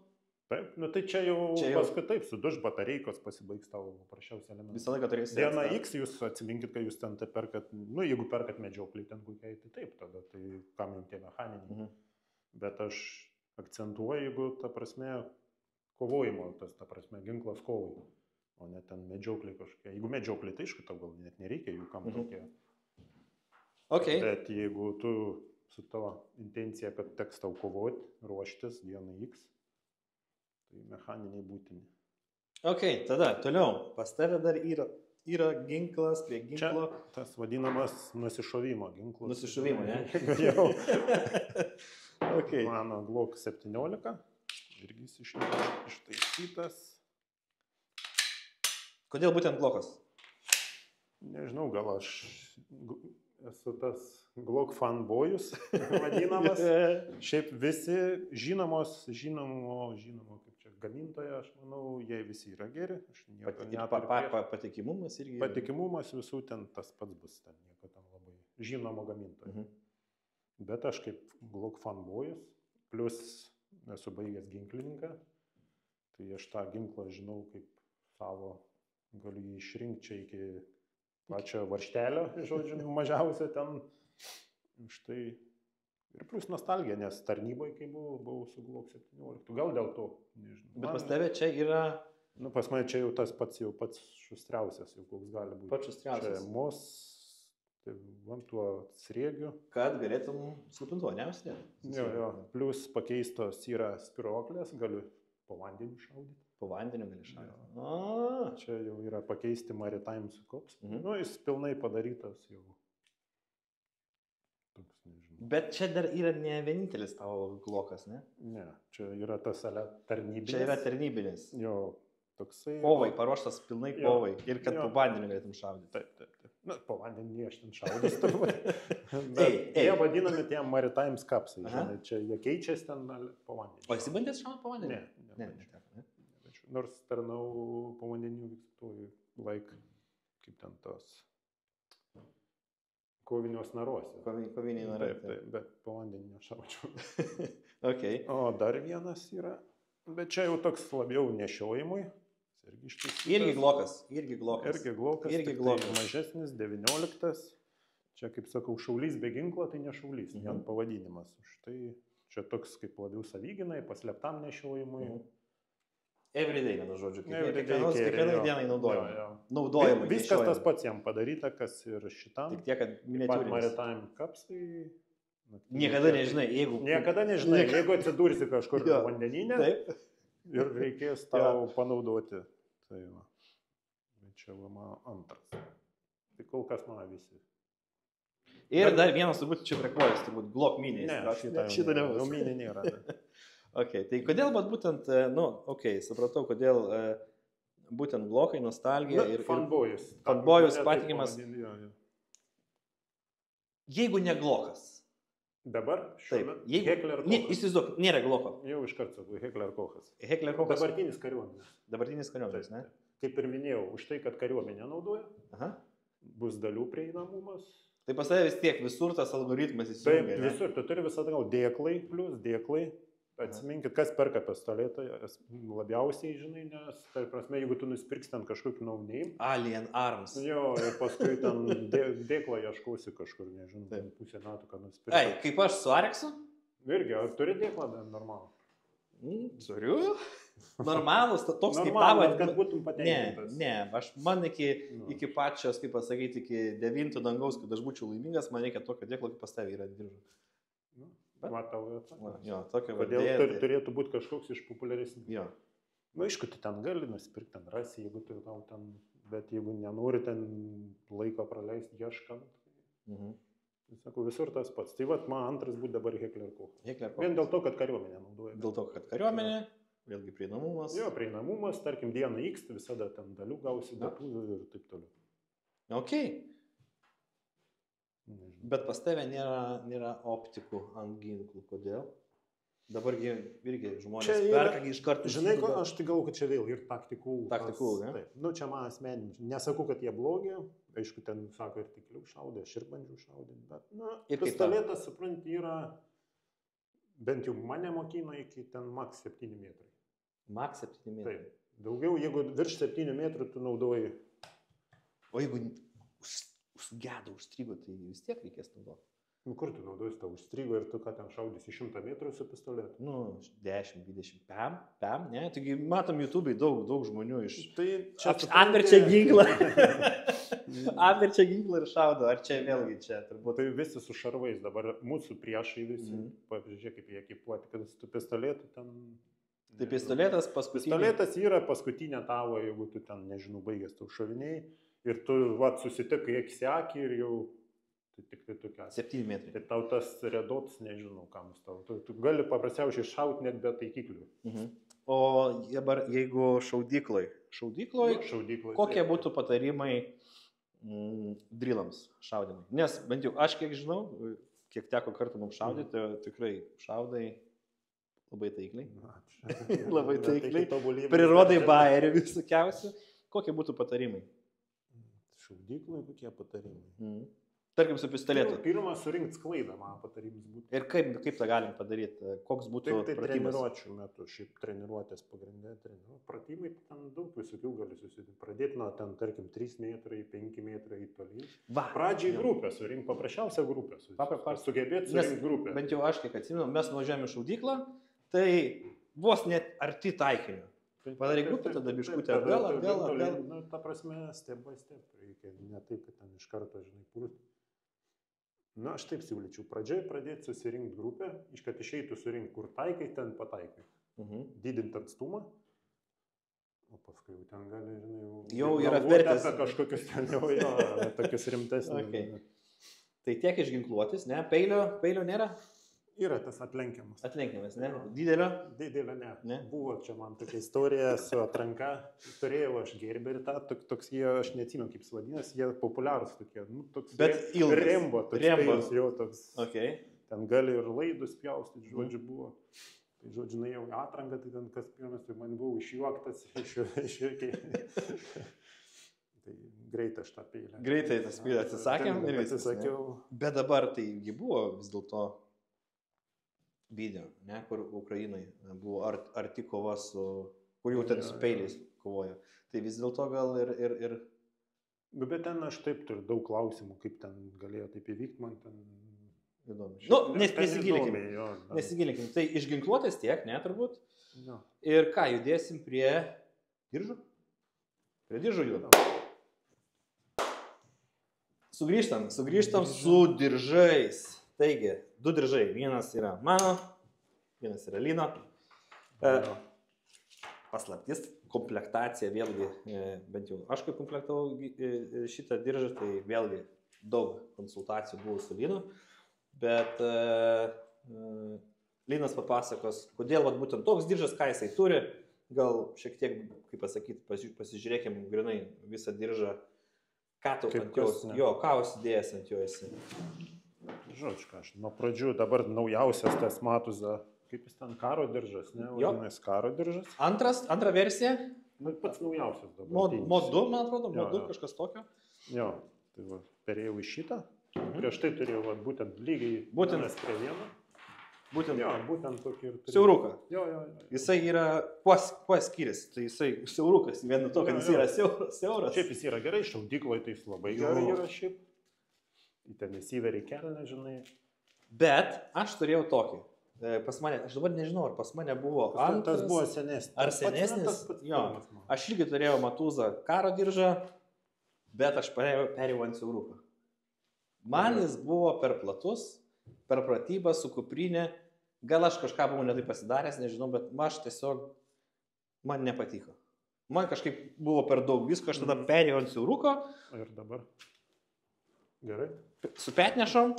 Taip, nu tai čia jau paskui taip, suduž batareikos pasibaigs tavo paprasčiausiai elementai. Visą laiką turėsite. Diena X jūs atsiminkit, kai jūs ten tai perkat, nu jeigu perkat medžioklį ten kokiai, tai taip, tada tai kam jums tie mechaniniai. Bet aš akcentuoju, jeigu ta prasme kovojimo, ta prasme ginklas kovai, o ne ten medžioklį kažkokie. Jeigu medžioklį, tai aišku, tau gal net nereikia jų kam tokie. Okay. Bet jeigu tu su tavo intencija, kad teks tau kovoti, ruoštis dienai X, tai mechaniniai būtini. Ok, tada toliau. Pas tave dar yra ginklas prie ginklo. Čia tas vadinamas nusišovimo ginklas. Nusišovimo, ne? Jau. Okay. Mano Glock 17. Irgi jis ištaisytas. Kodėl būtent Glockas? Nežinau, gal aš esu tas Glock fanboyus vadinamas. Šiaip visi žinomo kaip čia gamintoja, aš manau, jie visi yra geri. Patikimumas irgi. Patikimumas visų ten tas pats bus, ten nieko ten labai žinomo gamintoja. Bet aš kaip Glock fanboyus, plus esu baigęs ginklininką, tai aš tą ginklą žinau kaip savo, galiu jį išrinkti čia iki pačio varžtelio, žodžiu, mažiausia ten. Štai. Ir plus nostalgija, nes tarnyboje, kai buvau su Glock 17. Gal dėl to, nežinau. Bet pas tave čia yra... Nu, pas mane čia jau tas pats šustriausias, jau koks gali būti. Pats šustriausias. Čia mos, tai vam tuo sriegiu. Kad galėtum slupintuo, neusidėti? Jo. Plus pakeistos yra spiroklės, galiu po vandeniu šaudyti. Po vandeniu gali šaudyti. Čia jau yra pakeisti Maritime Scops. Nu, jis pilnai padarytas jau. Toks, nežinau. Bet čia dar yra ne vienintelis tavo Glockas, ne? Ne, čia yra tas tarnybinis. Čia yra tarnybinis. Jo, toksai. Kovai, paruoštas pilnai kovai. Ir kad po vandeniu galėtum šaudyti. Taip. Na, po vandenį aš ten šaudys turbūt. Jie vadinami tie Maritime Scops. Čia jie keičiasi ten po vandeniu. O esi bandęs šaudyti po vandeniu? Ne. Nors tarnau po vandeniu vykstuoju kaip ten tos kovinios naruose. Koviniai narai. Taip, bet po vandenį nešaučiau. Okay. O dar vienas yra, bet čia jau toks labiau nešiojimui. Irgi Glockas. Irgi Glockas. Mažesnis, 19. Čia, kaip sakau, šaulys be ginklo, tai ne šaulys, vien pavadinimas. Štai čia toks kaip labiau savygynai, paslėptam nešiojimui. Everyday, vienu žodžiu. Kiekvienai dienai naudojimui. Viskas tas pats jam padaryta, kas ir šitam. Tik tiek, kad miniatūrinis. Maritime Cups, tai... Niekada nežinai, jeigu atsidursi kažkur vandenyne ir reikės tau panaudoti. Tai va. Čia va mano antras. Tai kol kas mano visi. Ir dar vienas turbūt čia prekvojas, turbūt Glock Mini. Ne, šitą nebus. Mini nėra. Okay, tai kodėl būtent, supratau, kodėl būtent Glockai, nostalgija ir... Fanboyus. Fanboyus patikimas. Jeigu ne Glockas. Dabar? Taip. Heckler Kochas. Įsivaizduok, nėra Glocko. Jau iš karto sakau, Heckler Kochas. Heckler Kochas. Dabartinis kariuomenės, ne? Kaip ir minėjau, už tai, kad kariuomenė naudoja, bus dalių prieinamumas. Tai pas tave vis tiek visur tas algoritmas įsijungia. Taip, visur, tu turi visada gal dėklai plus dėklai. Atsiminkit, kas perka pistoletą, labiausiai žinai, nes, tai prasme, jeigu tu nusipirksi ten kažkokį no-name. Alien Arms. Jo, ir paskui ten dėklą ieškausi kažkur, nežinau, pusę metų, kad nusipirksi. Ei, kaip aš su Areksu? Irgi, ar turi dėklą normalų? Turiu. Normalus, toks kaip tavo. Kad būtum patenkintas. Ne, man iki pačios, kaip pasakyti, iki 9 dangaus, kad aš būčiau laimingas, man reikia tokio dėklo, kaip pas tavį yra diržas. Matau, kodėl turėtų būti kažkoks iš populiaresnių. Jo. Na, aišku, tu ten gali nusipirkti, ten rasi, jeigu tu tau ten, bet jeigu nenori ten laiko praleisti ieškant, tai sakau, visur tas pats. Tai vat, man antras būtų dabar Heckler Kochas. Vien dėl to, kad kariuomenė naudoja. Dėl to, kad kariuomenė, vėlgi prieinamumas. Jo, prieinamumas, tarkim, dieną X, visada ten dalių gausi, datų ir taip toliau. Okay. Bet pas tave nėra optikų ant ginklų. Kodėl? Dabar irgi žmonės perka iš karto. Žinai, aš tai galvoju, kad čia vėl ir taktikų. Ne? Taip. Nu, čia man asmeniškai. Nesakau, kad jie blogi. Aišku, ten, sako, ir tikliau šaudė, aš ir bandžiau šaudyti. Bet, pistoletas, supranti, yra, bent jau mane mokino iki ten max 7 metrai. Max 7 metrai. Taip. Daugiau, jeigu virš 7 metrų tu naudoji. O jeigu užgedo, užstrigo, tai vis tiek reikės naudoti. Nu, kur tu naudoji, tau užstrigo ir tu ką ten šaudysi 100 metrų su pistoletu? Nu, 10, 20, pam, ne? Taigi matom YouTube'ai daug žmonių iš... Tai čia... Atverčia ginklą. Atverčia ginklą ir šaudo. Ar čia vėlgi čia turbūt... Tai visi su šarvais, dabar mūsų priešai visi, pavyzdžiui, kaip jie ekipuoti, kad su pistoletu ten... Tai pistoletas paskutinė. Pistoletas yra paskutinė tavo, jeigu tu ten, nežinau, baigęs tau šoviniai ir tu, vat, susitikai akis į akį ir jau, tai tik tai tokia. 7 metrai. Ir tau tas redots, nežinau, kam tau. Tu gali paprasčiausiai šauti net be taikiklių. O dabar, jeigu šaudykloj, kokie būtų patarimai drillams šaudimai? Nes bent jau aš kiek žinau, kiek teko kartą mums šaudyti, tikrai šaudai labai taikliai. Labai taikliai. Prirodai bairių visokiausių. Kokie būtų patarimai? Šaudyklai kokie patarimai? Tarkim su pistoletu. Pirma, surinkti sklaidą, man patarimas būtų. Ir kaip tą galim padaryti? Koks būtų tai pratimas? Treniruočių metu, šiaip treniruotės pagrindė. Pratimai ten daug visokių gali susidėti. Pradėti nuo ten, tarkim, 3 metrai, 5 metrai tolyn. Pradžiai grupę surinkti, paprasčiausią grupę. Sugebėti surinkti grupę. Bent jau aš, kiek atsimenu, mes nuvažiavome į šaudyklą, tai vos net arti taikinio. Padarai grupę, tada biškutę atgal. Nu, ta prasme, step by step. Reikia ne taip, kad ten iš karto, žinai, purti. Na, aš taip siūlyčiau. Pradžiai pradėti susirinkti grupę, kad išeitų surinkti, kur taikai, ten pataikai. Didinti atstumą. O paskui jau ten gali, žinai, jau yra vertės. Kažkokius ten jau, tokius rimtesnius. Okay. Tai tiek išginkluotis, ne? Peilio nėra? Yra tas atlenkiamas. Atlenkiamas, ne? Didelio? Didelio, ne. Buvo čia man tokia istorija su atranka. Turėjau aš Gerberį tą, toks jie, aš neatsimenu kaip vadinasi, jie populiarūs tokie. Nu, toks bet ilgas. Rembo, toks jau toks. Okay. Ten gali ir laidus pjaustyti, žodžiu, buvo. Tai žodžiu, nuėjau į atranką, tai ten kas pirmas, tai man buvo išjuoktas, Tai greitai aš tą peilę. Greitai tas peilę atsisakėm ir viskas. Atsisakiau. Bet dabar tai buvo vis dėlto video, ne, kur Ukrainai buvo arti kova su, kur jau ten su peiliais kovojo. Tai vis dėlto gal ir... Bet ten aš taip turiu daug klausimų, kaip ten galėjo taip įvykti, man ten... Įdomu. Nu, nesigilinkim. Tai išginkluotės tiek, ne, turbūt? No. Ir ką, judėsim prie diržų? Prie diržų judam. Sugrįžtam su diržais. Taigi, 2 diržai. Vienas yra mano, vienas yra Lino. Paslaptis, komplektacija vėlgi, bent jau aš kaip komplektavau šitą diržą, tai vėlgi daug konsultacijų buvo su Linu. Bet Linas papasakos, kodėl būtent toks diržas, ką jisai turi. Gal šiek tiek, kaip pasakyti, pasižiūrėkim grinai visą diržą, ką tu ant jos, ką užsidėjęs ant jo esi. Žodžiu, aš nuo pradžių dabar naujausias tas Matuza, kaip jis ten karo diržas, ne? Vadinasi karo diržas. Antra versija? Nu, pats naujausias dabar. Mod 2, man atrodo, Mod 2 kažkas tokio. Jo, tai va, perėjau į šitą. Prieš tai turėjau būtent lygiai vienas prie vieno. Būtent tokį ir turėjau. Siauruką. Jo. Jisai yra, kuo skiriasi, tai jisai siaurukas, vien to, kad jis yra siauras. Šiaip jis yra gerai, šaudykloje tai jis labai gerai yra šiaip. Į ten įsiveri kelną, žinai. Bet aš turėjau tokį. Pas mane, aš dabar nežinau, ar pas mane buvo antras. Tas buvo senesnis. Ar senesnis? Jo. Aš irgi turėjau Matuzą karo diržą, bet aš perėjau ant siauruką. Man jis buvo per platus, per pratybą su kuprinė. Gal aš kažką buvau netai pasidaręs, nežinau, bet aš tiesiog, man nepatiko. Man kažkaip buvo per daug visko, aš tada perėjau ant siauruko. Ir dabar? Gerai. Su petnešom,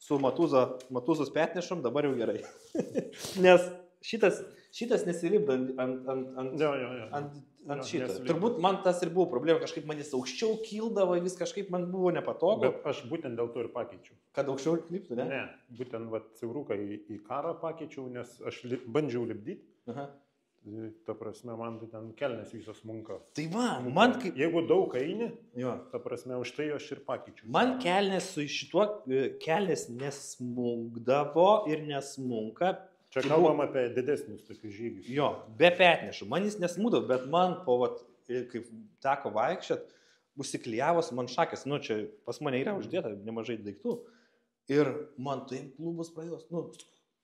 su Matuzos petnešom, dabar jau gerai. Nes šitas nesilipda ant šito. Turbūt man tas ir buvo problema, kažkaip man jis aukščiau kildavo, vis kažkaip man buvo nepatogu. Bet aš būtent dėl to ir pakeičiau. Kad aukščiau liptų, ne? Ne, būtent siauruką į karą pakeičiau, nes aš bandžiau lipdyti. Ta prasme, man ten kelnes visos munka. Tai man kaip... Jeigu daug eini, ta prasme, už tai aš ir pakeičiu. Man kelnes su šituo, kelnes nesmungdavo ir nesmunka Čia kalbam apie didesnius tokius žygius. Jo, be petnešų. Man jis nesmūdavo, bet man po, vat, kaip teko vaikščiat, užsiklijavos man šakės. Nu, čia pas mane yra uždėta nemažai daiktų. Ir man taip klubus praeidos. Nu,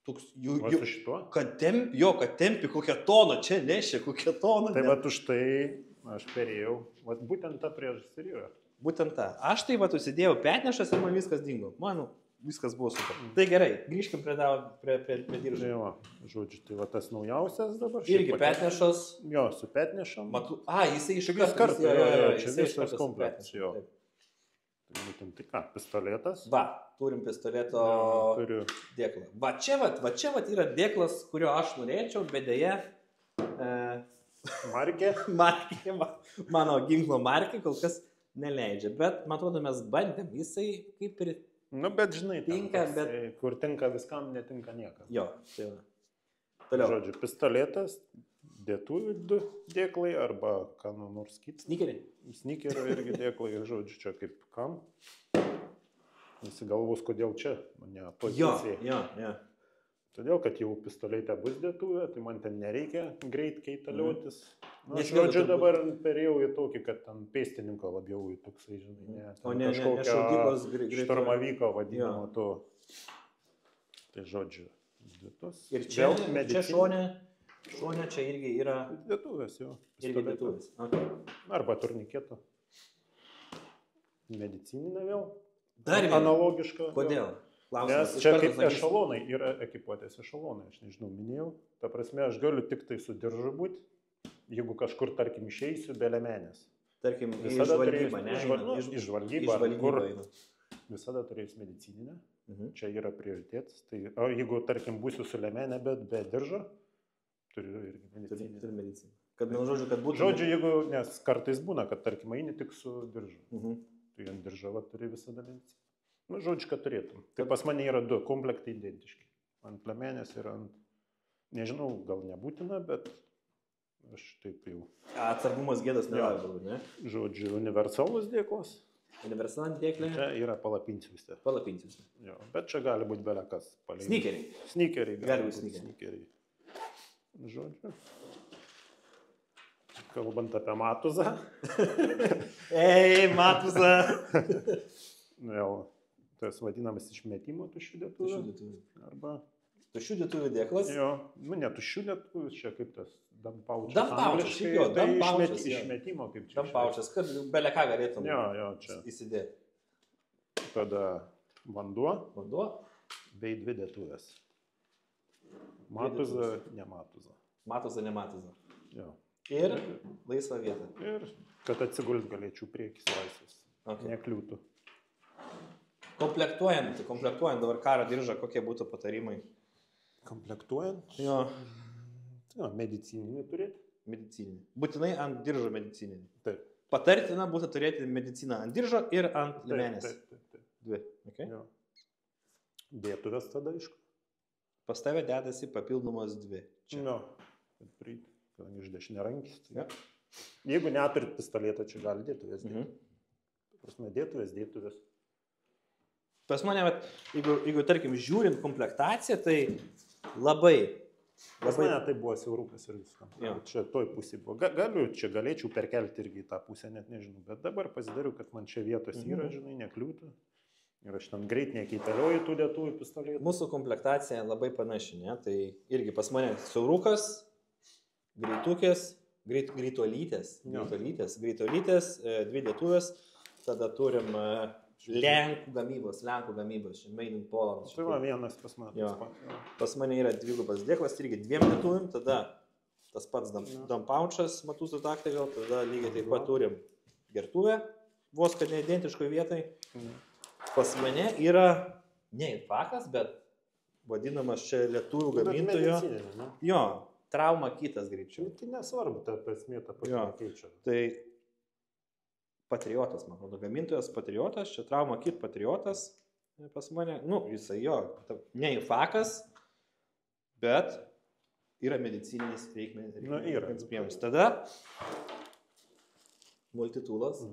toks Su šituo? kad tempi kokią toną, čia nešė kokią toną. Tai vat už tai aš perėjau. Vat būtent ta priežastis ir yra. Būtent ta. Aš tai vat užsidėjau petnešas ir man viskas dingo. Man viskas buvo super. Tai gerai, grįžkim prie diržo. Tai va, žodžiu, tai va tas naujausias dabar. Irgi petnešas. Jo, su petnešam. Jisai iš karto. Čia visas komplektas. Jo. Tai būtent tai ką, pistoletas. Va, turim pistoleto Turiu. dėklą. Va čia yra dėklas, kurio aš norėčiau, bet dėja Markė. mano ginklo markė kol kas neleidžia. Bet, man atrodo, mes bandėm, jisai kaip ir Nu, bet žinai, tinka, tas, kur tinka viskam, netinka niekam. Jo, tai va. Toliau. Žodžiu, pistoletas, dėtuvių du dėklai arba ką nors kitas. Snikeriai. Snikerių irgi dėklai, žodžiu, čia kaip kam. Visi galvos, kodėl čia, ne pozicija. Jo. Todėl, kad jau pistoletė bus dėtuvė, tai man ten nereikia greit keitaliotis. Aš Žodžiu, dabar perėjau į tokį, kad ten pėstininko labiau į toksai, žinai, ne šaudyklos šturmavyko vadinamo to. Tai žodžiu, dėtus. Ir čia šone čia irgi yra dėtuvės, jo. Irgi dėtuvės. Okay. Arba turniketo. Medicininė vėl. Dar viena. Analogiška. Kodėl? Nes čia kaip ešalonai, yra ekipuotės ešalonai, aš nežinau, minėjau. Ta prasme, aš galiu tik tai su diržu būti, jeigu kažkur, tarkim, išeisiu be lemenės. Tarkim, į žvalgybą, ne? Į žvalgybą, kur visada turės medicininę. Čia yra prioritetas. Tai, o jeigu, tarkim, būsiu su lemenė, bet be diržo, turiu irgi medicininę. Turiu medicininę. Kad, žodžiu, kad būtų... Žodžiu, jeigu, nes kartais būna, kad, tarkim, eini tik su diržu. Tai ant diržo turi visada mediciną. Nu, žodžiu, kad turėtum. Tai pas mane yra du komplektai identiški. Ant lemenės ir ant... Nežinau, gal nebūtina, bet aš taip jau... Atsargumas gėdas nėra, ne? Žodžiu, universalus dėklas. Universalant dėklė. Čia yra palapinsiuose. Jo, bet čia gali būti belekas. Snikeriai. Snikeriai. Gali būti snikeriai. Žodžiu. Kalbant apie matuzą. Ei, matuzą. Vėl, tas vadinamas išmetimo tuščių dėtuvių. Arba... Tuščių dėtuvių dėklas. Jo, nu ne tuščių dėtuvių, čia kaip tas dampaučas. Dampaučas, jo, dampaučas. Išmetimo kaip čia. Dampaučas, kad beleką galėtum čia įsidėti. Tada vanduo. Vanduo. Bei dvi dėtuvės. Matuza, nematuza. Matuza, nematuza. Jo. Ir laisva vieta. Ir kad atsigult galėčiau priekis laisvas. Okay. Nekliūtų. Komplektuojant dabar karo diržą, kokie būtų patarimai? Komplektuojant? Jo. Medicininį turėti. Medicininį. Būtinai ant diržo medicininį. Taip. Patartina būtų turėti mediciną ant diržo ir ant liemenės. Taip. Dvi. Okay. Jo. Dėtuvės tada, aišku. Pas tave dedasi papildomos dvi. Čia. No. Kadangi iš dešinėrankis. Tai... Jeigu neturit pistoletą, čia gali dėtuvės. Prasme, dėtuvės. Pas mane, jeigu tarkim, žiūrint komplektaciją, tai labai... Pas mane tai buvo siaurukas ir viską. Čia toj pusė buvo. Galėčiau perkelti irgi į tą pusę, net nežinau. Bet dabar pasidariau, kad man čia vietos yra, žinai, nekliūtų. Ir aš ten greit nekeitalioju tų dėtuvų pistoletų. Mūsų komplektacija labai panaši, ne? Tai irgi pas mane siaurukas, greitukės, greitolytės, dvi dėtuvės, tada turim Lenkų gamybos, Made in Poland. Tai va vienas pas mane. Pas mane yra dvigubas dėklas, irgi dviem dėtuvėm, tada tas pats dampaučas, matūsų taktai vėl, tada lygiai taip pat turim gertuvę, vos kad neidentiškoje vietoj. Pas mane yra ne infakas, bet vadinamas čia lietuvių gamintojo. Jo, trauma kitas greičiau. Tai nesvarbu, ta esmė ta pati keičia. Tai Patriotas, man atrodo, gamintojas Patriotas, čia trauma kit Patriotas pas mane, jisai jo, ne infakas, bet yra medicininis reikmės. Tada multitūlas.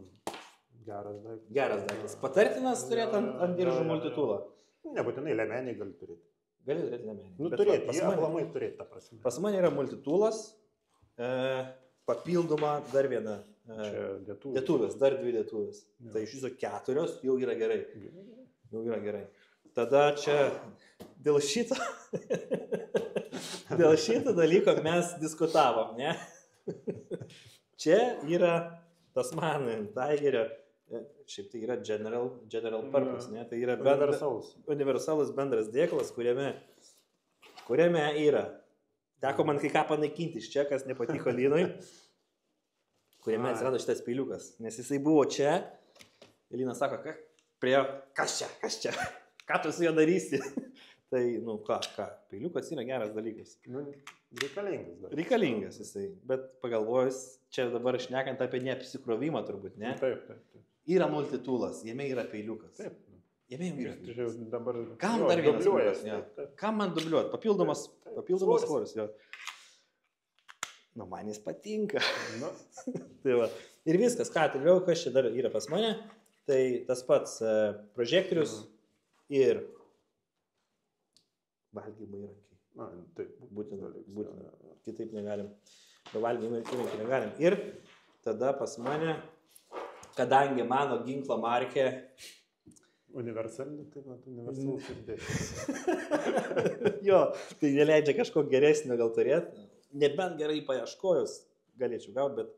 Geras daiktas. Patartinas turėti ant diržo multitūlą. Nebūtinai lemenį gali turėti. Gali turėti liemenį. Nu, turėti, jie aplamai turėti, ta prasme. Pas mane yra multitoolas, papildoma dar viena. Čia Dėtuvės, dar 2 dėtuvės. Jo. Tai iš viso 4 jau yra gerai. Jau yra gerai. Tada čia dėl šito dalyko mes diskutavom, ne? Čia yra Tasman Tigerio, šiaip tai yra general purpose, ne? Tai yra universalus bendras dėklas, kuriame yra. Teko man kai ką panaikinti iš čia, kas nepatiko Linui, kuriame atsirado šitas peiliukas. Nes jisai buvo čia, ir Linas sako, kas čia, ką tu su juo darysi? Tai, nu ką, peiliukas yra geras dalykas. Nu, reikalingas. Reikalingas jisai, bet pagalvojus, čia dabar šnekant apie neapsikrovimą turbūt, ne? Taip. Yra multitoolas, jame yra peiliukas. Taip. Jame yra peiliukas. Dabar... Kam dar vienas peiliukas? Kam man dubliuot? Papildomas svoris. Jo. Nu, man jis patinka. Nu. Tai va. Ir viskas, ką toliau, kas čia dar yra pas mane, tai tas pats prožektorius ir valgymo įrankiai. Taip. Būtina. Kitaip negalim. Be valgymo įrankiai negalim. Ir tada pas mane, kadangi mano ginklo markė universalinė, tai universalus ir dėklas. Jo, tai neleidžia kažko geresnio gal turėti. Nebent gerai paieškojus galėčiau gauti, bet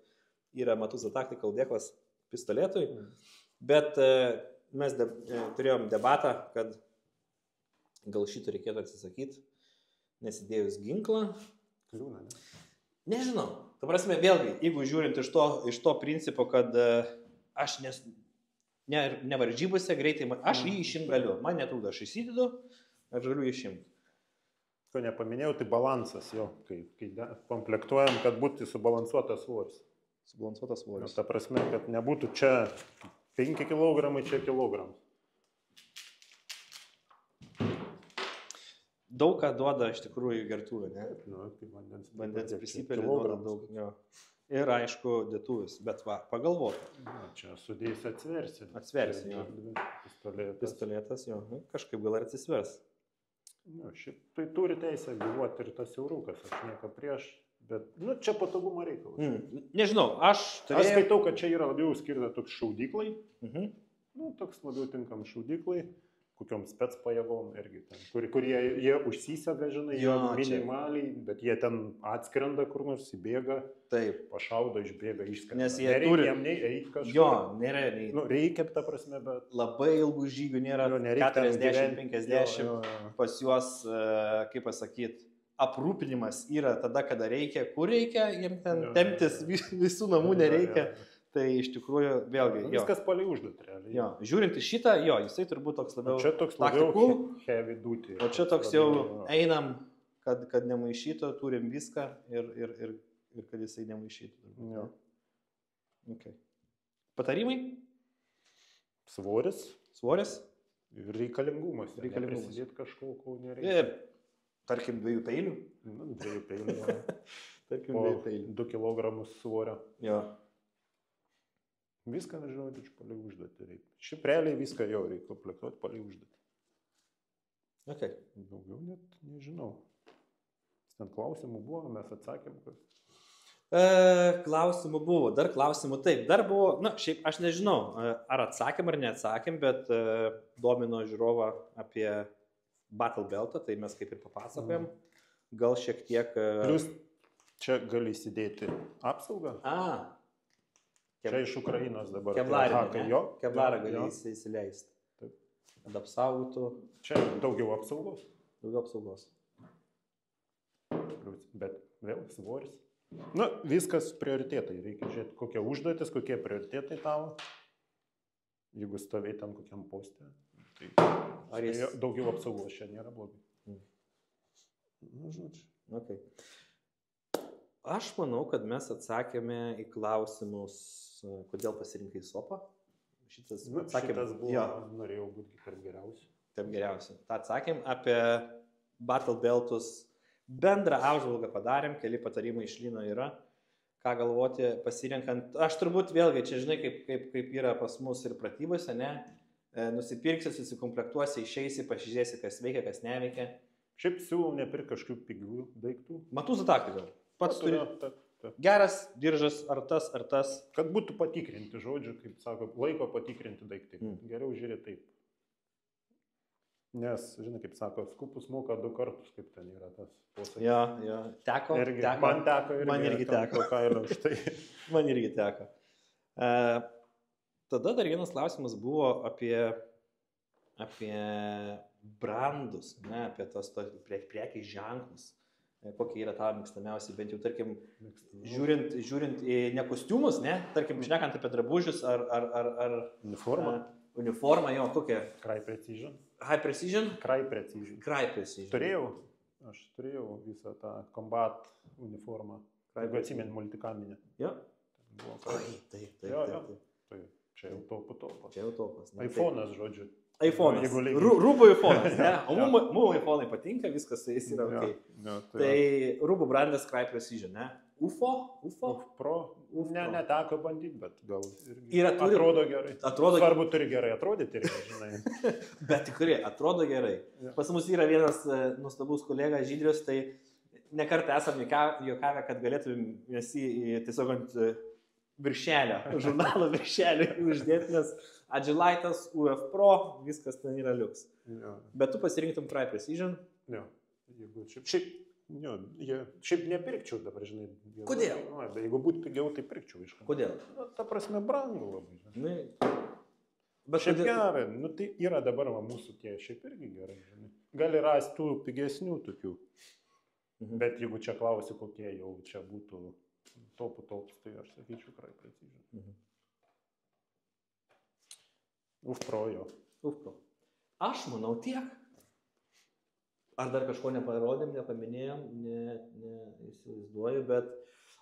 yra Matuzo Tactical dėklas pistoletui. Bet mes turėjom debatą, kad gal šito reikėtų atsisakyti, nesidėjus ginklą. Kliūna, ne? Nežinau. Ta prasme, vėlgi, jeigu žiūrint iš to principo, kad aš ne varžybose greitai, aš jį išimti galiu. Man netrūda, aš įsidedu, aš galiu išimti. Ko nepaminėjau, tai balansas jo, kai komplektuojam, kad būtų subalansuotas svoris. Subalansuotas svoris. Ta prasme, kad nebūtų čia 5 kg, čia kilogramų. Daug ką duoda iš tikrųjų gertuvė, ne? Nu, vandens prisipėlė duoda daug. Jo. Ir aišku, dėtuvis, bet va, pagalvok. Čia sudėjus atsversi. Atsversi, jo. Pistoletas, jo. Kažkaip gal ir atsisvers. Nu, šiaip tai turi teisę gyvuoti ir tas siaurukas, aš nieko prieš, bet, nu, čia patogumo reikalas. Nežinau, aš skaitau, kad čia yra labiau skirta toks šaudyklai. Nu, toks labiau tinkam šaudyklai. Kokiom spec pajėgom irgi ten, kur jie užsisega, žinai, jo, minimaliai, bet jie ten atskrenda kur nors, įbėga, taip, pašaudo, išbėga, išskrenda. Nes jie turi jam nei eiti kažkur. Jo, nėra nei. Nu, reikia ta prasme, bet labai ilgų žygių nėra, 40-50, pas juos, kaip pasakyti, aprūpinimas yra tada, kada reikia, kur reikia, jiems ten temptis visų namų nereikia. Tai iš tikrųjų, vėlgi, viskas palei užduotį, realiai. Jo, žiūrint į šitą, jo, jisai turbūt toks labiau... Čia toks labiau heavy duty. O čia toks jau einam, kad nemaišyto, turim viską ir kad jisai nemaišytų. Jo. Okay. Patarimai? Svoris. Ir reikalingumas. Prisidėti kažko, ko nereikia. Tarkim, 2 peilių. 2 peilių. Tarkim, 2 peilių. 2 kg svorio. Jo. Viską, nežinau, tai čia palei užduotį reikia. Šiaip realiai viską jau reikia komplektuoti palei užduotį. Okay. Daugiau net nežinau. Ten klausimų buvo, mes atsakėm. Klausimų buvo, dar klausimų taip. Dar buvo, na, šiaip aš nežinau, ar atsakėm ar neatsakėm, bet domino žiūrovą apie Battle Beltą, tai mes kaip ir papasakojom. Gal šiek tiek... Plius čia gali įsidėti apsaugą. Čia iš Ukrainos dabar. Kevlarą gali įsileisti. Taip. Kad apsaugotų. Čia daugiau apsaugos. Bet vėl svoris. Nu, viskas prioritetai. Reikia žiūrėti, kokie užduotis, kokie prioritetai tavo. Jeigu stovėjai tam kokiam poste, tai daugiau apsaugos čia nėra blogai. Nu, žodžiu. Okay. Aš manau, kad mes atsakėme į klausimus, kodėl pasirinkai sopą. Šitas buvo, norėjau būti tarp geriausių. Ta atsakėm apie Battle Beltus. Bendrą apžvalgą padarėm, keli patarimai iš Lino yra. Ką galvoti pasirenkant. Aš turbūt vėlgi, čia žinai, kaip yra pas mus ir pratybose, ne? Nusipirksi, susikomplektuosi, išeisi, pasižiūrėsi, kas veikia, kas neveikia. Šiaip siūlau nepirkti kažkokių pigių daiktų. Matūzų taktika. Pats turi Ta. geras diržas, ar tas. Kad būtų patikrinti, žodžiu, kaip sako, laiko patikrinti daiktai. Geriau žiūrėti taip. Nes, žinai, kaip sako, skupus moka 2 kartus, kaip ten yra tas posakis. Jo. Teko. Man teko irgi. Man irgi teko. Kailio už tai. Man irgi teko. Tada dar vienas klausimas buvo apie brandus, ne, apie tos prekiai ženklus. Kokie yra tavo mėgstamiausi, bent jau, tarkim, žiūrint į ne kostiumus, ne, tarkim, šnekant apie drabužius ar uniformą, jo, kokia? Cry Precision. High Precision? Cry Precision. Cry Precision. Aš turėjau visą tą Combat uniformą. Jeigu atsimeni multikaminę. Jo? Taip. Tai čia jau topas. Čia jau topas. iPhone'as, žodžiu. iPhone'as. Rūbų iPhone'as, ne? O mum iPhone'ai patinka, viskas su jais yra ok. Tai rūbų brandas Cry Precision, ne? UFO Pro. Neteko bandyti, bet gal irgi atrodo gerai. Svarbu turi gerai atrodyti, žinai. Bet tikrai, atrodo gerai. Pas mus yra vienas nuostabus kolega Žydrius, tai nekartą esam juokavę, kad galėtumėm esi tiesiog ant viršelio, žurnalo viršelio uždėti, nes Agilaitas, UF Pro, viskas ten yra liuks. Bet tu pasirinktum Cry Precision? Jo. Šiaip nepirkčiau dabar, žinai. Kodėl? Jeigu būtų pigiau, tai pirkčiau iš karto. Kodėl? Ta prasme, brangu labai. Bet šiaip gerai, tai yra dabar mūsų tie, šiaip irgi gerai, žinai. Gali rasti tų pigesnių tokių. Bet jeigu čia klausi, kokie jau čia būtų tops, tai aš sakyčiau Cry Precision. UF Pro jo. UF Pro. Aš manau tiek. Ar dar kažko neparodėm, nepaminėjom, neįsivaizduoju, bet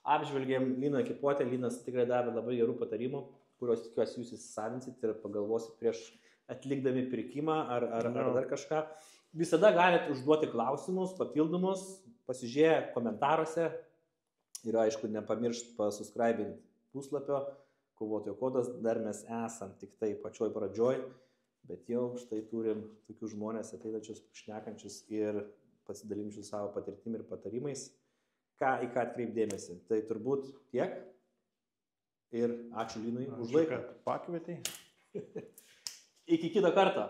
apžvelgėm Lino ekipuotę. Linas tikrai davė labai gerų patarimų, kuriuos tikiuosi jūs įsisavinsit ir pagalvosit prieš atlikdami pirkimą ar dar kažką. Visada galite užduoti klausimus, papildomus, pasižiūrėję komentaruose ir aišku, nepamiršt pasubscribinti puslapio Kovotojo kodas, dar mes esam tik tai pačioj pradžioj. Bet jau štai turim tokių žmonės ateinančius, šnekančius ir pasidalinčius savo patirtim ir patarimais, į ką atkreipdėmėsi. Tai turbūt tiek. Ir ačiū Linui už laiką. Pakvietei. Iki kito karto.